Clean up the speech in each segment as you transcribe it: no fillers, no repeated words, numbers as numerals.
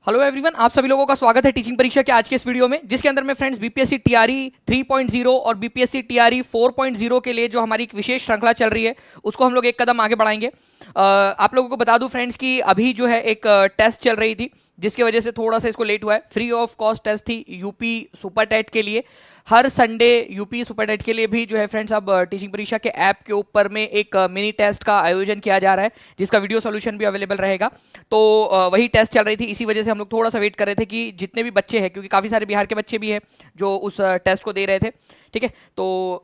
Hello everyone, आप सभी लोगों का स्वागत है टीचिंग परीक्षा के आज के इस वीडियो में, जिसके अंदर में फ्रेंड्स बीपीएससी टीआरई 3.0 और बीपीएससी टीआरई 4.0 के लिए जो हमारी एक विशेष श्रृंखला चल रही है उसको हम लोग एक कदम आगे बढ़ाएंगे। आप लोगों को बता दूं फ्रेंड्स कि अभी जो है एक टेस्ट चल रही थी जिसकी वजह से थोड़ा सा इसको लेट हुआ है। फ्री ऑफ कॉस्ट टेस्ट थी यूपी सुपर टेट के लिए। हर संडे यूपी सुपर टेट के लिए भी जो है फ्रेंड्स अब टीचिंग परीक्षा के ऐप के ऊपर में एक मिनी टेस्ट का आयोजन किया जा रहा है जिसका वीडियो सॉल्यूशन भी अवेलेबल रहेगा। तो वही टेस्ट चल रही थी, इसी वजह से हम लोग थोड़ा सा वेट कर रहे थे कि जितने भी बच्चे हैं, क्योंकि काफ़ी सारे बिहार के बच्चे भी हैं जो उस टेस्ट को दे रहे थे, ठीक है, तो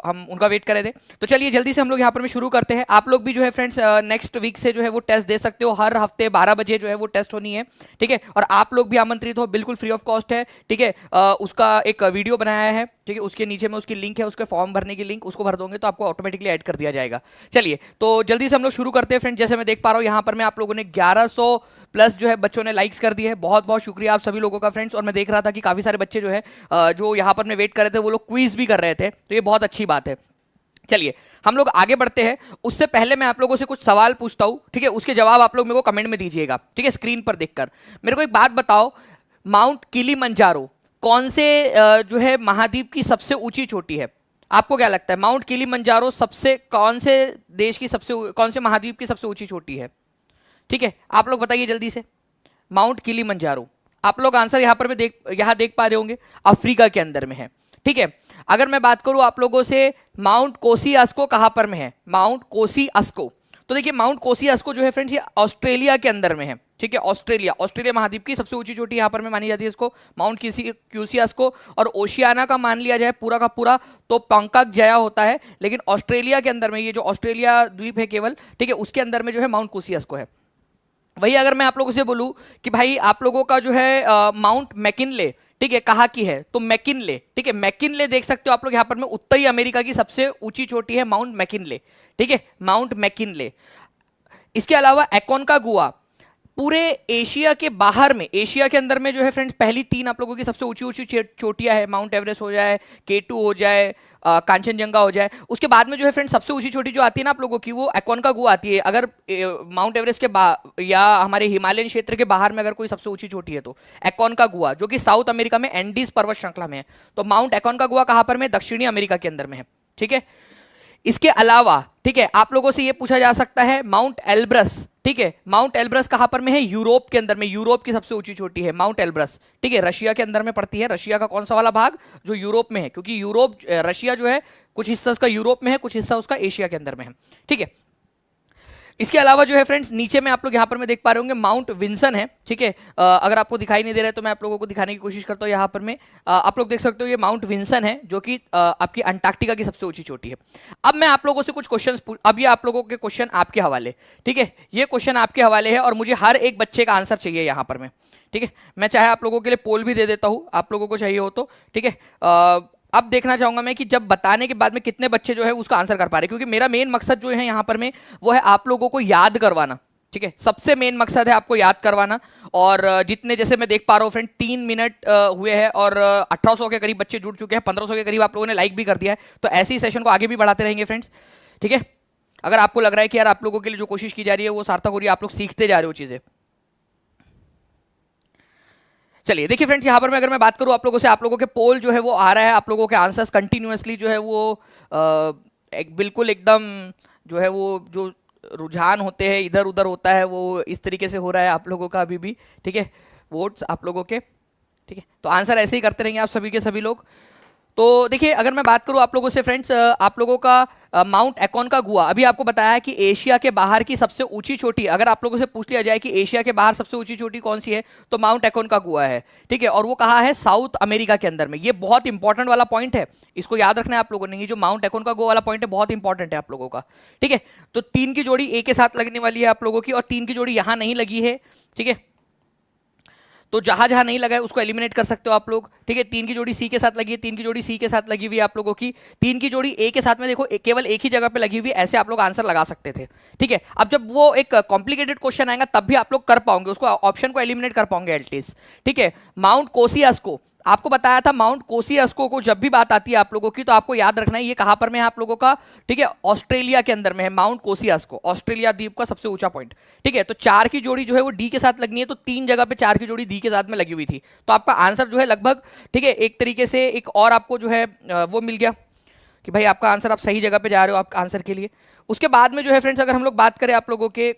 हम उनका वेट कर रहे थे। तो चलिए जल्दी से हम लोग यहाँ पर में शुरू करते हैं। आप लोग भी जो है फ्रेंड्स नेक्स्ट वीक से जो है वो टेस्ट दे सकते हो। हर हफ्ते 12 बजे जो है वो टेस्ट होनी है, ठीक है, और आप लोग भी आमंत्रित हो, बिल्कुल फ्री ऑफ कॉस्ट है, ठीक है। उसका एक वीडियो बनाया है, ठीक है, उसके नीचे में उसकी लिंक है, उसके फॉर्म भरने की लिंक, उसको भर दोगे तो आपको ऑटोमेटिकली ऐड कर दिया जाएगा। चलिए तो जल्दी से हम लोग शुरू करते हैं फ्रेंड्स। जैसे मैं देख पा रहा हूँ यहाँ पर में आप लोगों ने 1100 प्लस जो है बच्चों ने लाइक्स कर दिए है। बहुत बहुत शुक्रिया आप सभी लोगों का फ्रेंड्स। और मैं देख रहा था कि काफी सारे बच्चे जो है जो यहाँ पर में वेट कर रहे थे वो लोग क्विज भी कर रहे थे, तो ये बहुत अच्छी बात है। चलिए हम लोग आगे बढ़ते हैं। उससे पहले मैं आप लोगों से कुछ सवाल पूछता हूँ, ठीक है, उसके जवाब आप लोग मेरे को कमेंट में दीजिएगा, ठीक है, स्क्रीन पर देखकर। मेरे को एक बात बताओ, माउंट किलिमंजारो कौन से जो है महाद्वीप की सबसे ऊंची चोटी है? आपको क्या लगता है माउंट किलिमंजारो सबसे कौन से देश की कौन से महाद्वीप की सबसे ऊंची चोटी है? ठीक है, आप लोग बताइए जल्दी से। माउंट किलिमंजारो, आप लोग आंसर यहाँ पर यहाँ देख पा रहे होंगे, अफ्रीका के अंदर में है, ठीक है। अगर मैं बात करूं आप लोगों से, माउंट कोसियास्को कहां पर में है? माउंट कोसियास्को, तो देखिए माउंट कोसियास्को जो है फ्रेंड्स ये ऑस्ट्रेलिया के अंदर में है, ठीक है। ऑस्ट्रेलिया महाद्वीप की सबसे ऊंची चोटी यहाँ पर में मानी जाती है इसको, माउंट क्यूसियास्को। और ओशियाना का मान लिया जाए पूरा का पूरा तो पंकक जया होता है, लेकिन ऑस्ट्रेलिया के अंदर में ये जो ऑस्ट्रेलिया द्वीप है केवल, ठीक है, उसके अंदर में जो है माउंट कोसियास्को है। वही अगर मैं आप लोगों से बोलूं कि भाई आप लोगों का जो है माउंट मैकिनले, ठीक है, कहाँ की है? तो मैकिनले, ठीक है, मैकिनले देख सकते हो आप लोग यहाँ पर में, उत्तरी अमेरिका की सबसे ऊंची चोटी है माउंट मैकिनले, ठीक है, माउंट मैकिनले। इसके अलावा एकोनकागुआ पूरे एशिया के बाहर में, एशिया के अंदर में जो है फ्रेंड्स पहली 3 आप लोगों की सबसे ऊंची ऊंची चोटियां है। माउंट एवरेस्ट हो जाए, K2 हो जाए, कांचनजंगा हो जाए, उसके बाद में जो है फ्रेंड्स सबसे ऊंची चोटी जो आती है ना आप लोगों की, वो एकोनकागुआ आती है। अगर माउंट एवरेस्ट के या हमारे हिमालयन क्षेत्र के बाहर में अगर कोई सबसे ऊंची चोटी है तो एकोनकागुआ, जो कि साउथ अमेरिका में एंडीज पर्वत श्रृंखला में है। तो माउंट एकोनकागुआ कहां पर में? दक्षिणी अमेरिका के अंदर में है, ठीक है। इसके अलावा, ठीक है, आप लोगों से यह पूछा जा सकता है माउंट एल्ब्रस, ठीक है, माउंट एल्ब्रस कहां पर में है? यूरोप के अंदर में, यूरोप की सबसे ऊंची चोटी है माउंट एल्ब्रस, ठीक है, रशिया के अंदर में पड़ती है। रशिया का कौन सा वाला भाग? जो यूरोप में है, क्योंकि यूरोप रशिया जो है कुछ हिस्सा उसका यूरोप में है, कुछ हिस्सा उसका एशिया के अंदर में है, ठीक है। इसके अलावा जो है फ्रेंड्स नीचे में आप लोग यहाँ पर मैं देख पा रहे होंगे माउंट विंसन है, ठीक है। अगर आपको दिखाई नहीं दे रहा है तो मैं आप लोगों को दिखाने की कोशिश करता हूँ। यहाँ पर में आप लोग देख सकते हो ये माउंट विंसन है, जो कि आपकी अंटार्कटिका की सबसे ऊंची चोटी है। अब मैं आप लोगों से कुछ क्वेश्चन, अब ये आप लोगों के क्वेश्चन आपके हवाले, ठीक है, ये क्वेश्चन आपके हवाले है और मुझे हर एक बच्चे का आंसर चाहिए यहाँ पर में, ठीक है। मैं चाहे आप लोगों के लिए पोल भी दे देता हूँ, आप लोगों को चाहिए हो तो, ठीक है। अब देखना चाहूंगा मैं कि जब बताने के बाद में कितने बच्चे जो है उसका आंसर कर पा रहे हैं, क्योंकि मेरा मेन मकसद जो है यहाँ पर में वो है आप लोगों को याद करवाना, ठीक है, सबसे मेन मकसद है आपको याद करवाना। और जितने, जैसे मैं देख पा रहा हूँ फ्रेंड 3 मिनट हुए हैं और 1800 के करीब बच्चे जुड़ चुके हैं, 1500 के करीब आप लोगों ने लाइक भी कर दिया है। तो ऐसे ही सेशन को आगे भी बढ़ाते रहेंगे फ्रेंड्स, ठीक है। अगर आपको लग रहा है कि यार आप लोगों के लिए जो कोशिश की जा रही है वो सार्थक हो रही है, आप लोग सीखते जा रहे हो चीजें। चलिए देखिए फ्रेंड्स, यहाँ पर मैं अगर मैं बात करूँ आप लोगों से, आप लोगों के पोल जो है वो आ रहा है, आप लोगों के आंसर्स कंटिन्यूअसली जो है वो एक बिल्कुल एकदम जो है वो जो रुझान होते हैं इधर उधर होता है वो इस तरीके से हो रहा है आप लोगों का अभी भी, ठीक है, वोट्स आप लोगों के, ठीक है। तो आंसर ऐसे ही करते रहेंगे आप सभी के सभी लोग। तो देखिए अगर मैं बात करूं आप लोगों से फ्रेंड्स, आप लोगों का माउंट एकोनकागुआ, अभी आपको बताया कि एशिया के बाहर की सबसे ऊंची चोटी, अगर आप लोगों से पूछ लिया जाए कि एशिया के बाहर सबसे ऊंची चोटी कौन सी है, तो माउंट एकोनकागुआ है, ठीक है। और वो कहाँ है? साउथ अमेरिका के अंदर में। ये बहुत इंपॉर्टेंट वाला पॉइंट है, इसको याद रखना है आप लोगों ने। ये जो माउंट एकोनकागुआ वाला पॉइंट है बहुत इंपॉर्टेंट है आप लोगों का, ठीक है। तो 3 की जोड़ी ए के साथ लगने वाली है आप लोगों की, और 3 की जोड़ी यहां नहीं लगी है, ठीक है। तो जहां जहां नहीं लगा है उसको एलिमिनेट कर सकते हो आप लोग, ठीक है। 3 की जोड़ी सी के साथ लगी है, 3 की जोड़ी सी के साथ लगी हुई है आप लोगों की, 3 की जोड़ी ए के साथ में देखो केवल एक ही जगह पे लगी हुई है, ऐसे आप लोग आंसर लगा सकते थे, ठीक है। अब जब वो एक कॉम्प्लिकेटेड क्वेश्चन आएगा तब भी आप लोग कर पाओगे, उसको ऑप्शन को एलिमिनेट कर पाओगे एटलीस्ट, ठीक है। माउंट कोसियास्को, आपको बताया था माउंट कोसियास्को को जब भी बात आती है आप लोगों की तो आपको याद रखना है ये कहां पर में है आप लोगों का, ठीक है, ऑस्ट्रेलिया के अंदर में है माउंट कोसियास्को, ऑस्ट्रेलिया द्वीप का सबसे ऊंचा पॉइंट, ठीक है। तो 4 की जोड़ी जो है वो डी के साथ लगनी है, तो 3 जगह पे 4 की जोड़ी डी के साथ में लगी हुई थी, तो आपका आंसर जो है लगभग, ठीक है, एक तरीके से एक और आपको जो है वो मिल गया कि भाई आपका आंसर, आप सही जगह पे जा रहे हो आपका आंसर के लिए। उसके बाद में जो है फ्रेंड्स अगर हम लोग बात करें आप लोगों के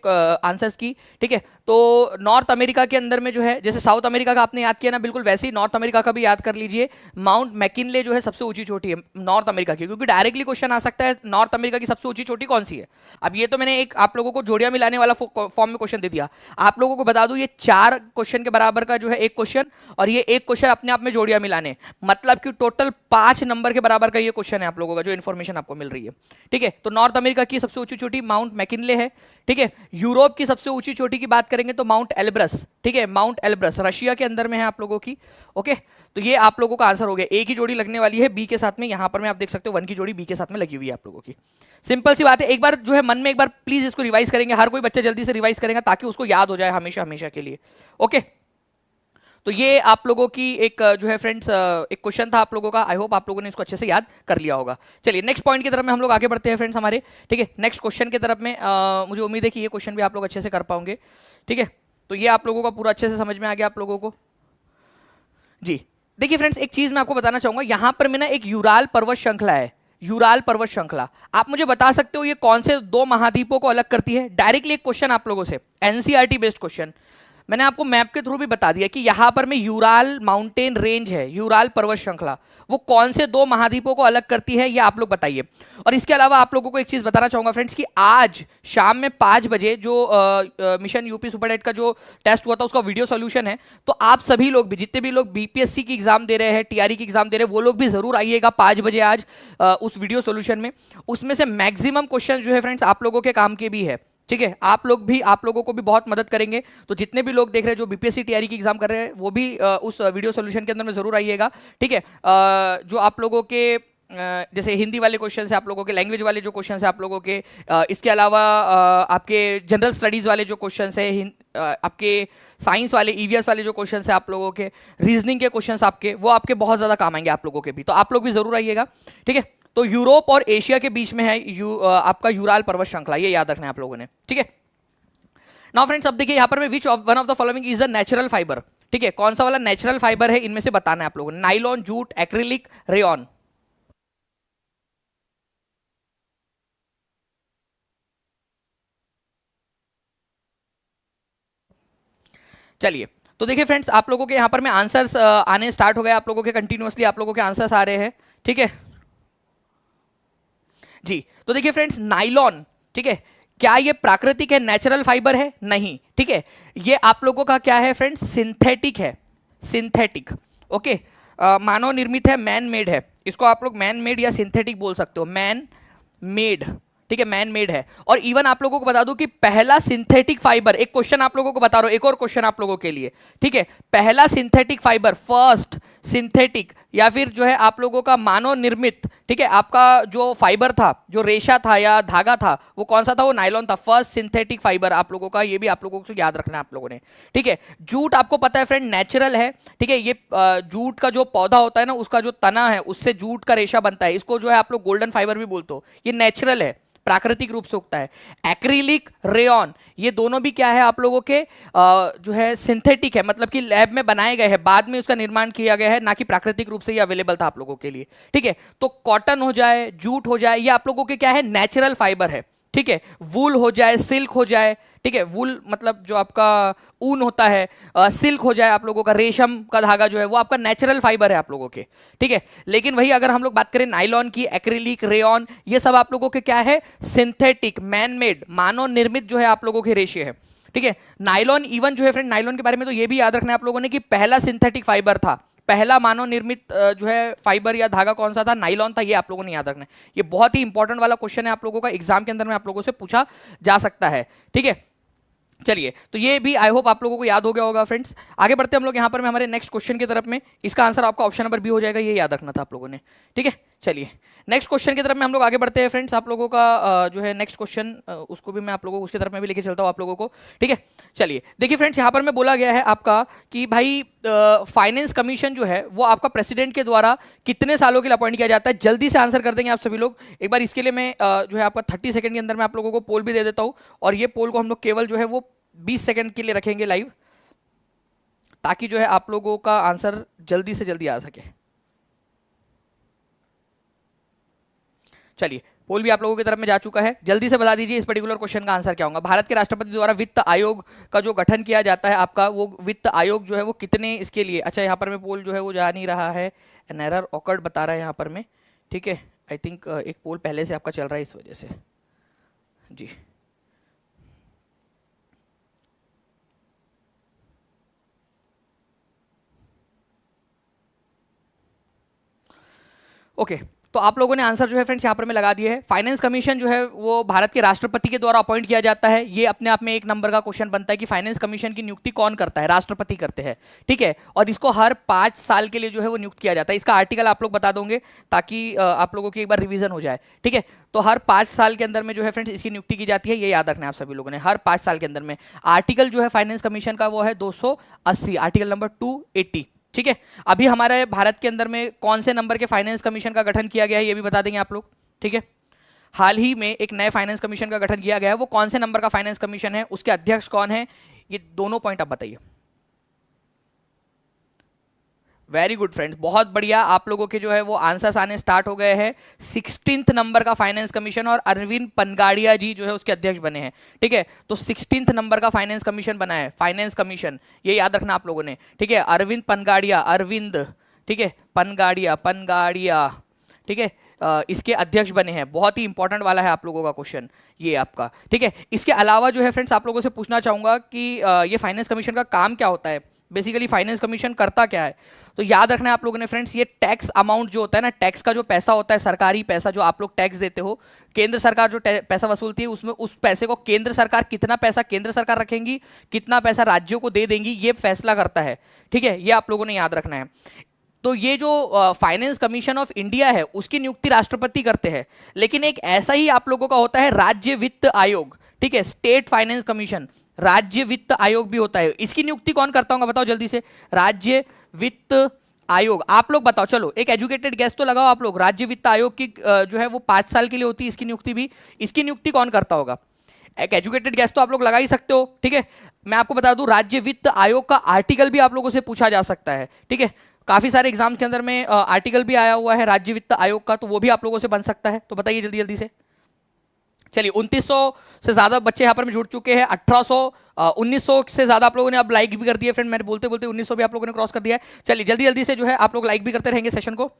आंसर्स की, ठीक है, तो नॉर्थ अमेरिका के अंदर में जो है, जैसे साउथ अमेरिका का आपने याद किया ना, बिल्कुल वैसे ही नॉर्थ अमेरिका का भी याद कर लीजिए। माउंट मैकिनले जो है सबसे ऊंची चोटी है नॉर्थ अमेरिका की, क्योंकि डायरेक्टली क्वेश्चन आ सकता है नॉर्थ अमेरिका की सबसे ऊंची चोटी कौन सी है। अब ये तो मैंने एक आप लोगों को जोड़ियां मिलाने वाला फॉर्म में क्वेश्चन दे दिया। आप लोगों को बता दूं ये 4 क्वेश्चन के बराबर का जो है एक क्वेश्चन, और ये एक क्वेश्चन अपने आप में जोड़ियां मिलाने, मतलब कि टोटल 5 नंबर के बराबर का ये क्वेश्चन है आप लोगों का, जो इन्फॉर्मेशन आपको मिल रही है, ठीक है। तो नॉर्थ अमेरिका की सबसे ऊंची चोटी माउंट मैकिनले है, ठीक है। यूरोप की सबसे ऊंची चोटी की बात करेंगे तो माउंट एल्ब्रस, ठीक है, माउंट एल्ब्रस रशिया के अंदर में है आप लोगों की, ओके। तो ये आप लोगों का आंसर हो गया। ए की जोड़ी लगने वाली है बी के साथ में, यहां पर में आप देख सकते हो 1 की जोड़ी बी के साथ में लगी हुई है आप लोगों की। सिंपल सी बात है, एक बार जो है मन में एक बार प्लीज इसको रिवाइज करेंगे, हर कोई बच्चा जल्दी से रिवाइज करेगा ताकि उसको याद हो जाए हमेशा हमेशा के लिए, ओके। तो ये आप लोगों की एक जो है फ्रेंड्स एक क्वेश्चन था आप लोगों का, आई होप आप लोगों ने इसको अच्छे से याद कर लिया होगा। चलिए नेक्स्ट पॉइंट की तरफ में हम लोग आगे बढ़ते हैं फ्रेंड्स हमारे, ठीक है। नेक्स्ट क्वेश्चन की तरफ में मुझे उम्मीद है कि ये क्वेश्चन भी आप लोग अच्छे से कर पाओगे, ठीक है। तो ये आप लोगों का पूरा अच्छे से समझ में आ गया आप लोगों को जी। देखिए फ्रेंड्स एक चीज मैं आपको बताना चाहूंगा, यहां पर मैं ना एक यूराल पर्वत श्रृंखला है, यूराल पर्वत श्रृंखला, आप मुझे बता सकते हो ये कौन से 2 महाद्वीपों को अलग करती है? डायरेक्टली एक क्वेश्चन आप लोगों से, एनसीईआरटी बेस्ड क्वेश्चन, मैंने आपको मैप के थ्रू भी बता दिया कि यहां पर में यूराल माउंटेन रेंज है, यूराल पर्वत श्रृंखला, वो कौन से 2 महाद्वीपों को अलग करती है ये आप लोग बताइए। और इसके अलावा आप लोगों को एक चीज बताना चाहूंगा फ्रेंड्स कि आज शाम में 5 बजे जो मिशन यूपी सुपरडेट का जो टेस्ट हुआ था उसका वीडियो सॉल्यूशन है, तो आप सभी लोग भी, जितने भी लोग बीपीएससी की एग्जाम दे रहे हैं, टीआरई की एग्जाम दे रहे हैं, वो लोग भी जरूर आइएगा 5 बजे आज उस वीडियो सॉल्यूशन में। उसमें से मैक्सिमम क्वेश्चन जो है फ्रेंड्स आप लोगों के काम के भी है, ठीक है। आप लोगों को भी बहुत मदद करेंगे, तो जितने भी लोग देख रहे हैं जो बीपीएससी टीआरई की एग्जाम कर रहे हैं वो भी उस वीडियो सॉल्यूशन के अंदर में जरूर आइएगा, ठीक है। जो आप लोगों के जैसे हिंदी वाले क्वेश्चन है, आप लोगों के लैंग्वेज वाले जो क्वेश्चन है आप लोगों के, इसके अलावा आपके जनरल स्टडीज वाले जो क्वेश्चन है, आपके साइंस वाले ईवीएस वाले जो क्वेश्चन है आप लोगों के, रीजनिंग के क्वेश्चन आपके, वो आपके बहुत ज्यादा काम आएंगे आप लोगों के भी, तो आप लोग भी जरूर आइएगा, ठीक है। तो यूरोप और एशिया के बीच में है आपका यूराल पर्वत श्रृंखला, ये याद रखना है आप लोगों ने, ठीक है। नाउ फ्रेंड्स अब देखिए यहां पर में which one of the following is a natural fibre, ठीक है, कौन सा वाला नेचुरल फाइबर है इनमें से बताना है आप लोगों ने, नाइलॉन, जूट, एक्रिलिक, रेयन। चलिए तो देखिए फ्रेंड्स आप लोगों के यहां पर में आंसर्स आने स्टार्ट हो गए, आप लोगों के कंटिन्यूअसली आप लोगों के आंसर्स आ रहे हैं, ठीक है जी। तो देखिए फ्रेंड्स नाइलॉन, ठीक है, क्या ये प्राकृतिक है, नेचुरल फाइबर है? नहीं, ठीक है। ये आप लोगों का क्या है फ्रेंड्स, सिंथेटिक है, सिंथेटिक, ओके। मानव निर्मित है, मैन मेड है, इसको आप लोग मैन मेड या सिंथेटिक बोल सकते हो, मैन मेड, ठीक है, मैन मेड है। और इवन आप लोगों को बता दूं कि पहला सिंथेटिक फाइबर, एक क्वेश्चन आप लोगों को बता रहा हूं, एक और क्वेश्चन आप लोगों के लिए, ठीक है, पहला सिंथेटिक फाइबर, फर्स्ट सिंथेटिक या फिर जो है आप लोगों का मानव निर्मित, ठीक है, आपका जो फाइबर था, जो रेशा था या धागा था, वो कौन सा था? वो नायलॉन था, फर्स्ट सिंथेटिक फाइबर आप लोगों का, ये भी आप लोगों को याद रखना है आप लोगों ने, ठीक है। जूट आपको पता है फ्रेंड नेचुरल है, ठीक है, ये जूट का जो पौधा होता है ना, उसका जो तना है उससे जूट का रेशा बनता है, इसको जो है आप लोग गोल्डन फाइबर भी बोलते हो, ये नेचुरल है, प्राकृतिक रूप से उगता है। एक्रिलिक, रेयन, ये दोनों भी क्या है आप लोगों के जो है सिंथेटिक है, मतलब कि लैब में बनाए गए हैं, बाद में उसका निर्माण किया गया है, ना कि प्राकृतिक रूप से ये अवेलेबल था आप लोगों के लिए, ठीक है। तो कॉटन हो जाए, जूट हो जाए, ये आप लोगों के क्या है, नेचुरल फाइबर है, ठीक है। वूल हो जाए, सिल्क हो जाए, ठीक है, वूल मतलब जो आपका ऊन होता है, सिल्क हो जाए आप लोगों का, रेशम का धागा जो है वो आपका नेचुरल फाइबर है आप लोगों के, ठीक है। लेकिन वही अगर हम लोग बात करें नायलॉन की, एक्रिलिक, रेयन, ये सब आप लोगों के क्या है, सिंथेटिक, मैन मेड, मानव निर्मित जो है आप लोगों के रेशे है, ठीक है। नायलॉन इवन जो है फ्रेंड, नायलॉन के बारे में तो ये भी याद रखना है आप लोगों ने कि पहला सिंथेटिक फाइबर था, पहला मानव निर्मित जो है फाइबर या धागा कौन सा था, नायलॉन था, ये आप लोगों ने याद रखना है। ये बहुत ही इंपॉर्टेंट वाला क्वेश्चन है आप लोगों का, एग्जाम के अंदर में आप लोगों से पूछा जा सकता है, ठीक है। चलिए तो ये भी आई होप आप लोगों को याद हो गया होगा फ्रेंड्स। आगे बढ़ते हम लोग यहाँ पर में हमारे नेक्स्ट क्वेश्चन की तरफ में, इसका आंसर आपका ऑप्शन नंबर बी हो जाएगा, ये याद रखना था आप लोगों ने, ठीक है। चलिए नेक्स्ट क्वेश्चन की तरफ में हम लोग आगे बढ़ते हैं फ्रेंड्स। आप लोगों का जो है नेक्स्ट क्वेश्चन उसको भी मैं आप लोगों को उसकी तरफ में भी लेके चलता हूँ आप लोगों को, ठीक है। चलिए देखिए फ्रेंड्स, यहाँ पर मैं बोला गया है आपका कि भाई फाइनेंस कमीशन जो है वो आपका प्रेसिडेंट के द्वारा कितने सालों के लिए अपॉइंट किया जाता है। जल्दी से आंसर कर देंगे आप सभी लोग। एक बार इसके लिए मैं जो है आपका 30 सेकंड के अंदर मैं आप लोगों को पोल भी दे देता हूँ, और ये पोल को हम लोग केवल जो है वो 20 सेकंड के लिए रखेंगे लाइव, ताकि जो है आप लोगों का आंसर जल्दी से जल्दी आ सके। चलिए पोल भी आप लोगों की तरफ में जा चुका है। जल्दी से बता दीजिए इस पर्टिकुलर क्वेश्चन का आंसर क्या होगा। भारत के राष्ट्रपति द्वारा वित्त आयोग का जो गठन किया जाता है आपका, वो वित्त आयोग जो है वो कितने इसके लिए, अच्छा यहाँ पर मैं पोल जो है वो जा नहीं रहा है, एन एरर ऑकर्ड बता रहा है यहाँ पर में, ठीक है। आई थिंक एक पोल पहले से आपका चल रहा है इस वजह से जी। ओके तो आप लोगों ने आंसर जो है फ्रेंड्स यहाँ पर में लगा दिए है। फाइनेंस कमीशन जो है वो भारत के राष्ट्रपति के द्वारा अपॉइंट किया जाता है। ये अपने आप में एक नंबर का क्वेश्चन बनता है कि फाइनेंस कमीशन की नियुक्ति कौन करता है, राष्ट्रपति करते हैं, ठीक है। और इसको हर 5 साल के लिए जो है वो नियुक्त किया जाता है। इसका आर्टिकल आप लोग बता दोगे ताकि आप लोगों की एक बार रिवीजन हो जाए, ठीक है। तो हर 5 साल के अंदर में जो है फ्रेंड्स इसकी नियुक्ति की जाती है, ये याद रखना है आप सभी लोगों ने, हर 5 साल के अंदर में। आर्टिकल जो है फाइनेंस कमीशन का वो है 280, आर्टिकल नंबर 280, ठीक है। अभी हमारे भारत के अंदर में कौन से नंबर के फाइनेंस कमीशन का गठन किया गया है ये भी बता देंगे आप लोग, ठीक है। हाल ही में एक नए फाइनेंस कमीशन का गठन किया गया है, वो कौन से नंबर का फाइनेंस कमीशन है, उसके अध्यक्ष कौन है, ये दोनों पॉइंट आप बताइए। वेरी गुड फ्रेंड्स, बहुत बढ़िया। आप लोगों के जो है वो आंसर्स आने स्टार्ट हो गए हैं। 16th नंबर का फाइनेंस कमीशन, और अरविंद पनगाड़िया जी जो है उसके अध्यक्ष बने हैं, ठीक है। तो 16th नंबर का फाइनेंस कमीशन बना है, फाइनेंस कमीशन, ये याद रखना आप लोगों ने, ठीक है। अरविंद पनगाड़िया, अरविंद, ठीक है, पनगाड़िया, ठीक है, इसके अध्यक्ष बने हैं। बहुत ही इंपॉर्टेंट वाला है आप लोगों का क्वेश्चन ये आपका, ठीक है। इसके अलावा जो है फ्रेंड्स आप लोगों से पूछना चाहूंगा कि ये फाइनेंस कमीशन का काम क्या होता है, बेसिकली फाइनेंस कमीशन करता क्या है। तो याद रखना है आप लोगों ने फ्रेंड्स, ये टैक्स अमाउंट जो होता है ना, टैक्स का जो पैसा होता है, सरकारी पैसा जो आप लोग टैक्स देते हो, केंद्र सरकार जो पैसा वसूलती है, उसमें उस पैसे को केंद्र सरकार, कितना पैसा केंद्र सरकार रखेंगी, कितना पैसा राज्यों को दे देंगी, ये फैसला करता है, ठीक है। ये आप लोगों ने याद रखना है। तो ये जो फाइनेंस कमीशन ऑफ इंडिया है उसकी नियुक्ति राष्ट्रपति करते हैं, लेकिन एक ऐसा ही आप लोगों का होता है राज्य वित्त आयोग, ठीक है, स्टेट फाइनेंस कमीशन, राज्य वित्त आयोग भी होता है। इसकी नियुक्ति कौन करता होगा बताओ जल्दी से, राज्य वित्त आयोग। आप लोग बताओ, चलो एक एजुकेटेड गेस तो लगाओ आप लोग। राज्य वित्त आयोग की जो है वो 5 साल के लिए होती है इसकी नियुक्ति भी। इसकी नियुक्ति कौन करता होगा, एक एजुकेटेड गेस तो आप लोग लगा ही सकते हो, ठीक है। मैं आपको बता दूं, राज्य वित्त आयोग का आर्टिकल भी आप लोगों से पूछा जा सकता है, ठीक है। काफी सारे एग्जाम्स के अंदर में आर्टिकल भी आया हुआ है राज्य वित्त आयोग का, तो वो भी आप लोगों से बन सकता है। तो बताइए जल्दी जल्दी से। चलिए 2900 से ज्यादा बच्चे यहाँ पर में जुड़ चुके हैं। 1800 1900 से ज्यादा आप लोगों ने अब लाइक भी कर दिया फ्रेंड। मैंने बोलते बोलते 1900 भी आप लोगों ने क्रॉस कर दिया है। चलिए जल्दी जल्दी से जो है आप लोग लाइक भी करते रहेंगे सेशन को।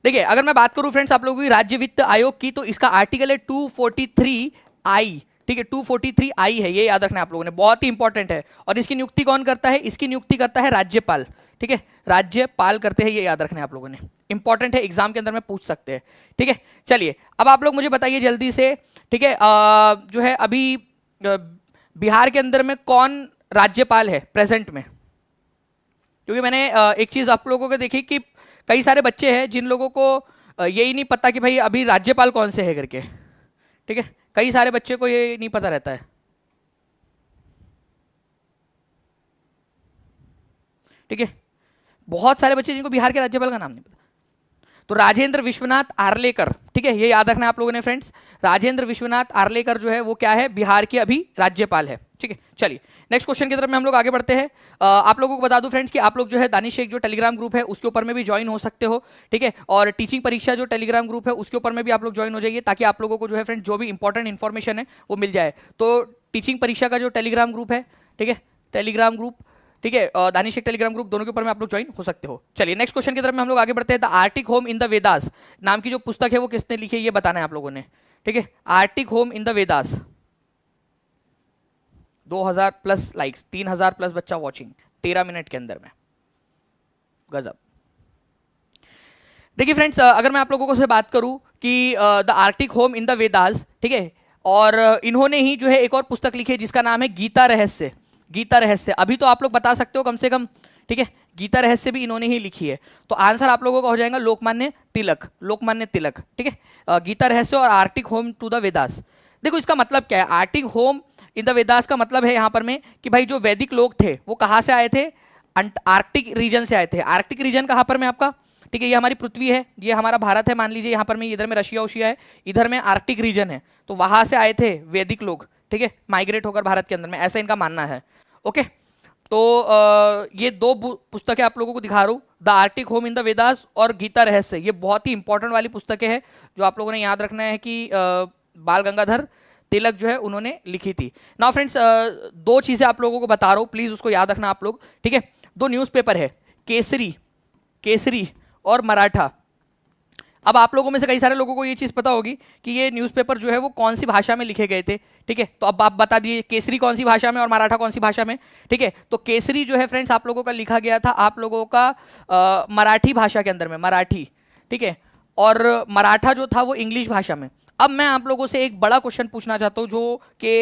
देखिए अगर मैं बात करूं फ्रेंड्स आप लोगों की राज्य वित्त आयोग की, तो इसका आर्टिकल है 243I, ठीक है, 243I है, ये याद रखना है आप लोगों ने, बहुत ही इंपॉर्टेंट है। और इसकी नियुक्ति कौन करता है, इसकी नियुक्ति करता है राज्यपाल, ठीक है, राज्यपाल करते हैं, ये याद रखना है आप लोगों ने, इंपॉर्टेंट है, एग्जाम के अंदर में पूछ सकते हैं, ठीक है। चलिए अब आप लोग मुझे बताइए जल्दी से, ठीक है, जो है अभी बिहार के अंदर में कौन राज्यपाल है प्रेजेंट में। क्योंकि मैंने एक चीज आप लोगों को देखी कि कई सारे बच्चे हैं जिन लोगों को यही नहीं पता कि भाई अभी राज्यपाल कौन से है करके, ठीक है, कई सारे बच्चे को ये नहीं पता रहता है, ठीक है, बहुत सारे बच्चे जिनको बिहार के राज्यपाल का नाम नहीं पता। तो राजेंद्र विश्वनाथ आर्लेकर, ठीक है, ये याद रखना है आप लोगों ने फ्रेंड्स, राजेंद्र विश्वनाथ आर्लेकर जो है वो क्या है, बिहार के अभी राज्यपाल है, ठीक है। चलिए नेक्स्ट क्वेश्चन की तरफ में हम लोग आगे बढ़ते हैं। आप लोगों को बता दूं फ्रेंड्स कि आप लोग जो है दानिश शेख जो टेलीग्राम ग्रुप है उसके ऊपर में भी ज्वाइन हो सकते हो, ठीक है। और टीचिंग परीक्षा जो टेलीग्राम ग्रुप है उसके ऊपर में भी आप लोग ज्वाइन हो जाइए, ताकि आप लोगों को जो है फ्रेंड्स जो भी इंपॉर्टेंट इन्फॉर्मेशन है वो मिल जाए। तो टीचिंग परीक्षा का जो टेलीग्राम ग्रुप है, ठीक है, टेलीग्राम ग्रुप, ठीक है, दानिश शेख टेलीग्राम ग्रुप, दोनों के ऊपर में आप लोग ज्वाइन हो सकते हो। चलिए नेक्स्ट क्वेश्चन की तरफ में हम लोग आगे बढ़ते हैं। The Arctic home in the Vedas नाम की जो पुस्तक है वो किसने लिखी है ये बताना है आप लोगों ने, ठीक है। Arctic home in the Vedas, 2000 plus likes, 3000 plus बच्चा वॉचिंग 13 मिनट के अंदर में, गजब। देखिए फ्रेंड्स अगर मैं आप लोगों को से बात करूं कि the Arctic home in the Vedas, ठीक है, और इन्होंने ही जो है एक और पुस्तक लिखी है जिसका नाम है गीता रहस्य, गीता रहस्य। अभी तो आप लोग बता सकते हो कम से कम, ठीक है, गीता रहस्य भी इन्होंने ही लिखी है। तो आंसर आप लोगों का हो जाएगा लोकमान्य तिलक, लोकमान्य तिलक। ठीक है, गीता रहस्य और Arctic home to the Vedas. देखो इसका मतलब क्या है, Arctic home in the Vedas का मतलब है यहाँ पर में कि भाई जो वैदिक लोग थे वो कहाँ से आए थे, आर्कटिक रीजन से आए थे। आर्कटिक रीजन कहाँ पर में आपका, ठीक है, ये हमारी पृथ्वी है, ये हमारा भारत है मान लीजिए, यहाँ पर में इधर में रशिया उशिया है, इधर में आर्कटिक रीजन है, तो वहां से आए थे वैदिक लोग, ठीक है, माइग्रेट होकर भारत के अंदर में, ऐसा इनका मानना है। ओके, तो ये दो पुस्तकें आप लोगों को दिखा रहा हूँ, the Arctic home in the Vedas और गीता रहस्य। ये बहुत ही इंपॉर्टेंट वाली पुस्तकें हैं जो आप लोगों ने याद रखना है कि बाल गंगाधर तिलक जो है उन्होंने लिखी थी। नाउ फ्रेंड्स, दो चीजें आप लोगों को बता रहा हूँ, प्लीज उसको याद रखना आप लोग। ठीक है, दो न्यूज़पेपर है, केसरी, केसरी और मराठा। अब आप लोगों में से कई सारे लोगों को ये चीज पता होगी कि ये न्यूज़पेपर जो है वो कौन सी भाषा में लिखे गए थे। ठीक है, तो अब आप बता दिए केसरी कौन सी भाषा में और मराठा कौन सी भाषा में। ठीक है, तो केसरी जो है फ्रेंड्स आप लोगों का लिखा गया था आप लोगों का मराठी भाषा के अंदर में, मराठी। ठीक है, और मराठा जो था वो इंग्लिश भाषा में। अब मैं आप लोगों से एक बड़ा क्वेश्चन पूछना चाहता हूं जो कि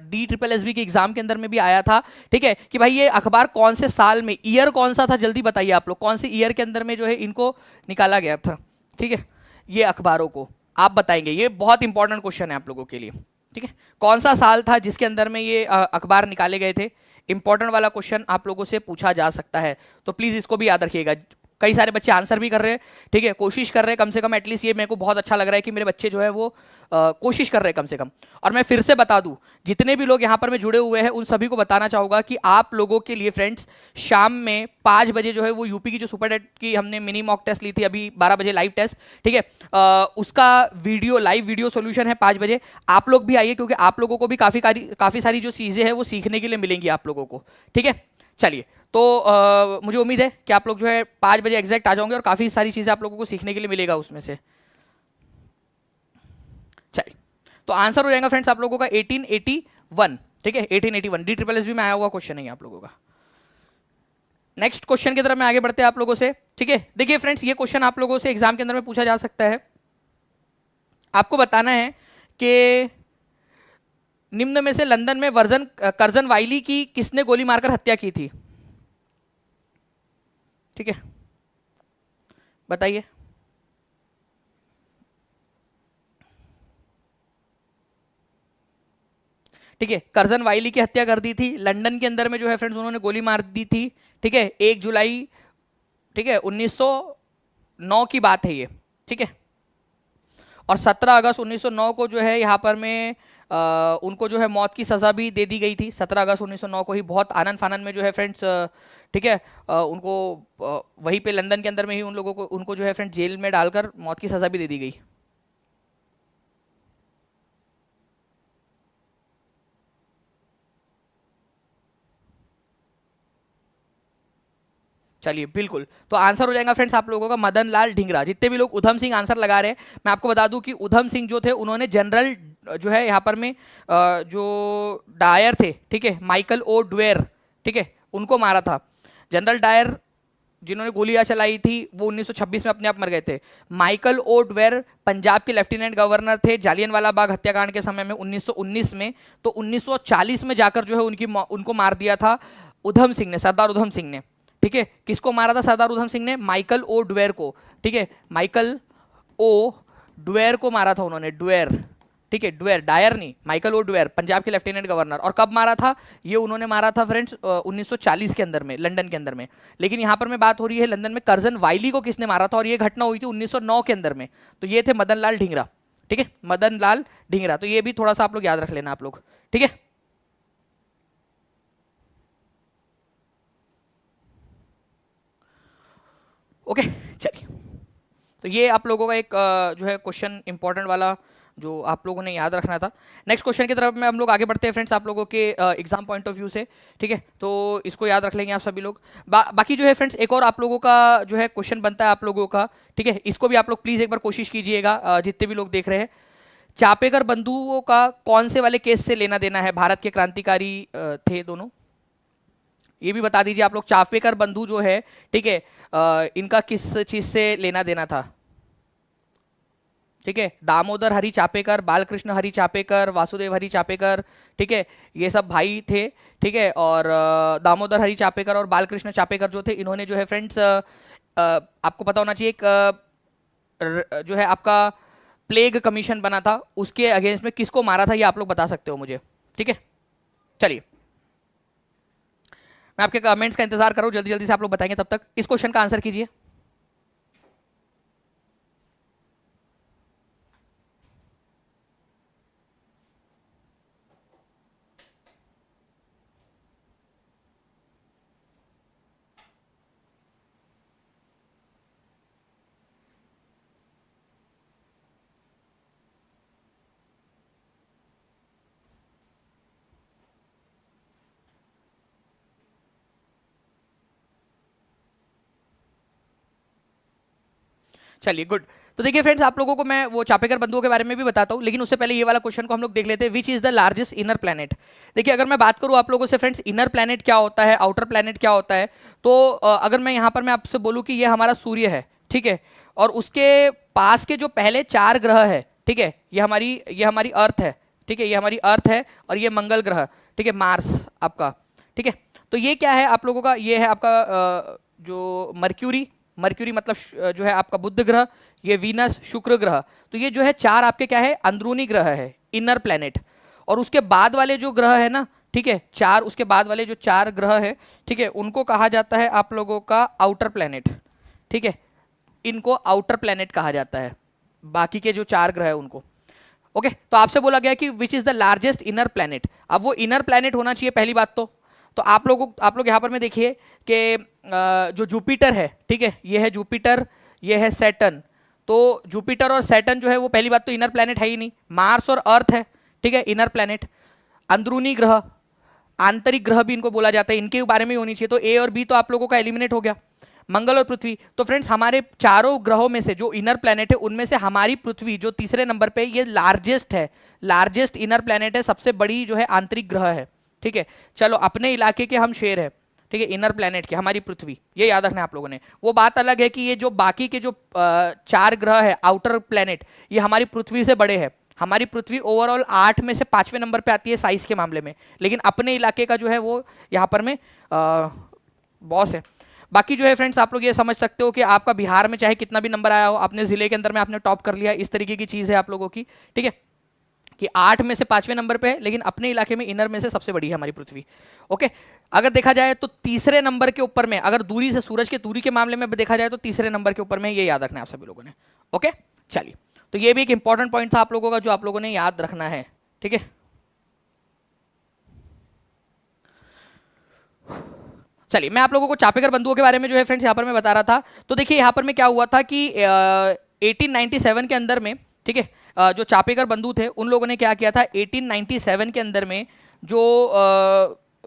DSSB के एग्जाम के अंदर में भी आया था। ठीक है, कि भाई ये अखबार कौन से साल में, ईयर कौन सा था, जल्दी बताइए आप लोग, कौन से ईयर के अंदर में जो है इनको निकाला गया था। ठीक है, ये अखबारों को आप बताएंगे, ये बहुत इंपॉर्टेंट क्वेश्चन है आप लोगों के लिए। ठीक है, कौन सा साल था जिसके अंदर में ये अखबार निकाले गए थे, इंपॉर्टेंट वाला क्वेश्चन आप लोगों से पूछा जा सकता है, तो प्लीज इसको भी याद रखिएगा। कई सारे बच्चे आंसर भी कर रहे हैं, ठीक है, कोशिश कर रहे हैं कम से कम, एटलीस्ट ये मेरे को बहुत अच्छा लग रहा है कि मेरे बच्चे जो है वो कोशिश कर रहे हैं कम से कम। और मैं फिर से बता दूं, जितने भी लोग यहाँ पर में जुड़े हुए हैं उन सभी को बताना चाहूँगा कि आप लोगों के लिए फ्रेंड्स शाम में 5 बजे जो है वो यूपी की जो सुपर टेट की हमने मिनी मॉक टेस्ट ली थी, अभी 12 बजे लाइव टेस्ट, ठीक है, उसका वीडियो, लाइव वीडियो सोल्यूशन है 5 बजे। आप लोग भी आइए क्योंकि आप लोगों को भी काफ़ी सारी जो चीज़ें हैं वो सीखने के लिए मिलेंगी आप लोगों को। ठीक है, चलिए, तो मुझे उम्मीद है कि आप लोग जो है 5 बजे एग्जैक्ट आ जाओगे और काफ़ी सारी चीज़ें आप लोगों को सीखने के लिए मिलेगा उसमें से। चलिए, तो आंसर हो जाएगा फ्रेंड्स आप लोगों का 1881। ठीक है, 1881 DSSB में आया हुआ क्वेश्चन है आप लोगों का। नेक्स्ट क्वेश्चन की तरफ में आगे बढ़ते हैं आप लोगों से। ठीक है, देखिए फ्रेंड्स, ये क्वेश्चन आप लोगों से एग्जाम के अंदर में पूछा जा सकता है। आपको बताना है कि निम्न में से लंदन में कर्जन वाइली की किसने गोली मारकर हत्या की थी। ठीक है, बताइए। ठीक है, कर्जन वाइली की हत्या कर दी थी लंदन के अंदर में जो है फ्रेंड्स, उन्होंने गोली मार दी थी। ठीक है, 1 जुलाई, ठीक है, 1909 की बात है ये। ठीक है, और 17 अगस्त 1909 को जो है यहाँ पर में उनको जो है मौत की सज़ा भी दे दी गई थी। 17 अगस्त 1909 को ही बहुत आनंद फानंद में जो है फ्रेंड्स, ठीक है, उनको वहीं पे लंदन के अंदर में ही उन लोगों को, उनको जो है फ्रेंड्स जेल में डालकर मौत की सज़ा भी दे दी गई। चलिए, बिल्कुल, तो आंसर हो जाएगा फ्रेंड्स आप लोगों का मदन लाल ढींगरा। जितने भी लोग उधम सिंह आंसर लगा रहे हैं, मैं आपको बता दूं कि उधम सिंह जो थे उन्होंने जनरल जो है यहाँ पर में जो डायर थे, ठीक है, माइकल ओ ड्वेयर, ठीक है, उनको मारा था। जनरल डायर जिन्होंने गोलियां चलाई थी वो 1926 में अपने आप मर गए थे। माइकल ओ ड्वेयर पंजाब के लेफ्टिनेंट गवर्नर थे जालियनवाला बाग हत्याकांड के समय में 1919 में। तो 1940 में जाकर जो है उनको मार दिया था उधम सिंह ने, सरदार उधम सिंह ने। ठीक है, किसको मारा था सरदार उधम सिंह ने? माइकल ओ ड्वेयर को। ठीक है, माइकल ओ ड्वेयर को मारा था उन्होंने, ड्वेयर। ठीक है, ड्वेयर, डायर नहीं, माइकल ओ ड्वेयर, पंजाब के लेफ्टिनेंट गवर्नर। और कब मारा था ये? उन्होंने मारा था फ्रेंड्स 1940 के अंदर में, लंदन के अंदर में। लेकिन यहाँ पर मैं बात हो रही है लंदन में कर्जन वाइली को किसने मारा था, और ये घटना हुई थी 1909 के अंदर में। तो ये थे मदन लाल ढींगरा। ठीक है, मदन लाल ढींगरा, तो ये भी थोड़ा सा आप लोग याद रख लेना आप लोग। ठीक है, ओके, चलिए, तो ये आप लोगों का एक जो है क्वेश्चन इंपॉर्टेंट वाला जो आप लोगों ने याद रखना था। नेक्स्ट क्वेश्चन की तरफ में हम लोग आगे बढ़ते हैं फ्रेंड्स, आप लोगों के एग्जाम पॉइंट ऑफ व्यू से। ठीक है, तो इसको याद रख लेंगे आप सभी लोग। बाकी जो है फ्रेंड्स, एक और आप लोगों का जो है क्वेश्चन बनता है आप लोगों का। ठीक है, इसको भी आप लोग प्लीज एक बार कोशिश कीजिएगा, जितने भी लोग देख रहे हैं। चापेकर बंधुओं का कौन से वाले केस से लेना देना है? भारत के क्रांतिकारी थे दोनों, ये भी बता दीजिए आप लोग। चापेकर बंधु जो है, ठीक है, इनका किस चीज से लेना देना था? ठीक है, दामोदर हरि चापेकर, बालकृष्ण हरि चापेकर, वासुदेव हरि चापेकर, ठीक है, ये सब भाई थे, ठीक है। और दामोदर हरि चापेकर और बालकृष्ण चापेकर जो थे, इन्होंने जो है फ्रेंड्स आपको पता होना चाहिए, एक जो है आपका प्लेग कमीशन बना था, उसके अगेंस्ट में किसको मारा था ये आप लोग बता सकते हो मुझे, ठीक है। चलिए मैं आपके कमेंट्स का इंतजार करूं, जल्दी जल्दी से आप लोग बताएंगे, तब तक इस क्वेश्चन का आंसर कीजिए। चलिए गुड। तो देखिए फ्रेंड्स, आप लोगों को मैं वो चापेकर बंधुओं के बारे में भी बताता हूं, लेकिन उससे पहले ये वाला क्वेश्चन को हम लोग देख लेते हैं, which is the largest inner planet. देखिए अगर मैं बात करूं आप लोगों से फ्रेंड्स, इनर प्लैनेट क्या होता है, आउटर प्लैनेट क्या होता है, तो अगर मैं यहां पर मैं आपसे बोलूं कि ये हमारा सूर्य है, ठीक है, और उसके पास के जो पहले 4 ग्रह है, ठीक है, ये हमारी अर्थ है, ठीक है, ये हमारी अर्थ है, और ये मंगल ग्रह, ठीक है, मार्स आपका, ठीक है। तो ये क्या है आप लोगों का, ये है आपका जो मर्क्यूरी मतलब जो है आपका बुध ग्रह, ये वीनस शुक्र ग्रह। तो ये जो है 4 आपके क्या है, अंदरूनी ग्रह है, इनर प्लैनेट। और उसके बाद वाले जो ग्रह है ना, ठीक है, 4 उसके बाद वाले जो 4 ग्रह है, ठीक है, उनको कहा जाता है आप लोगों का आउटर प्लैनेट, ठीक है, इनको आउटर प्लैनेट कहा जाता है, बाकी के जो 4 ग्रह है उनको। ओके, तो आपसे बोला गया कि which is the largest inner planet. अब वो इनर प्लैनेट होना चाहिए पहली बात तो आप लोग यहाँ पर में देखिए कि जो जुपिटर है, ठीक है, ये है जुपिटर, ये है सैटर्न। तो जुपिटर और सैटर्न जो है वो पहली बात तो इनर प्लैनेट है ही नहीं। मार्स और अर्थ है, ठीक है, इनर प्लैनेट। अंदरूनी ग्रह, आंतरिक ग्रह भी इनको बोला जाता है, इनके बारे में होनी चाहिए। तो ए और बी तो आप लोगों का एलिमिनेट हो गया। मंगल और पृथ्वी, तो फ्रेंड्स हमारे चारों ग्रहों में से जो इनर प्लैनेट है उनमें से हमारी पृथ्वी जो तीसरे नंबर पे, ये लार्जेस्ट है, लार्जेस्ट इनर प्लैनेट है, सबसे बड़ी जो है आंतरिक ग्रह है, ठीक है। चलो अपने इलाके के हम शेर है, ठीक है, इनर प्लैनेट के हमारी पृथ्वी, ये याद रखना है आप लोगों ने। वो बात अलग है कि ये जो बाकी के जो 4 ग्रह है आउटर प्लैनेट, ये हमारी पृथ्वी से बड़े हैं। हमारी पृथ्वी ओवरऑल 8 में से 5वें नंबर पे आती है साइज के मामले में, लेकिन अपने इलाके का जो है वो यहाँ पर में बॉस है। बाकी जो है फ्रेंड्स, आप लोग ये समझ सकते हो कि आपका बिहार में चाहे कितना भी नंबर आया हो, अपने जिले के अंदर में आपने टॉप कर लिया, इस तरीके की चीज़ है आप लोगों की, ठीक है, कि 8 में से 5वें नंबर पे है, लेकिन अपने इलाके में इनर में से सबसे बड़ी है हमारी पृथ्वी। ओके, अगर देखा जाए तो तीसरे नंबर के ऊपर में, अगर दूरी से सूरज के दूरी के मामले में देखा जाए तो तीसरे नंबर के ऊपर में, ये याद रखना है आप सभी लोगों ने। ओके, चलिए, तो ये भी एक इंपॉर्टेंट पॉइंट था आप लोगों का जो आप लोगों ने याद रखना है, ठीक है। चलिए मैं आप लोगों को चापेकर बंधुओं के बारे में जो है फ्रेंड्स यहाँ पर मैं बता रहा था। तो देखिए यहाँ पर में क्या हुआ था कि 1897 के अंदर में, ठीक है, जो चापेकर बंधु थे उन लोगों ने क्या किया था, 1897 के अंदर में जो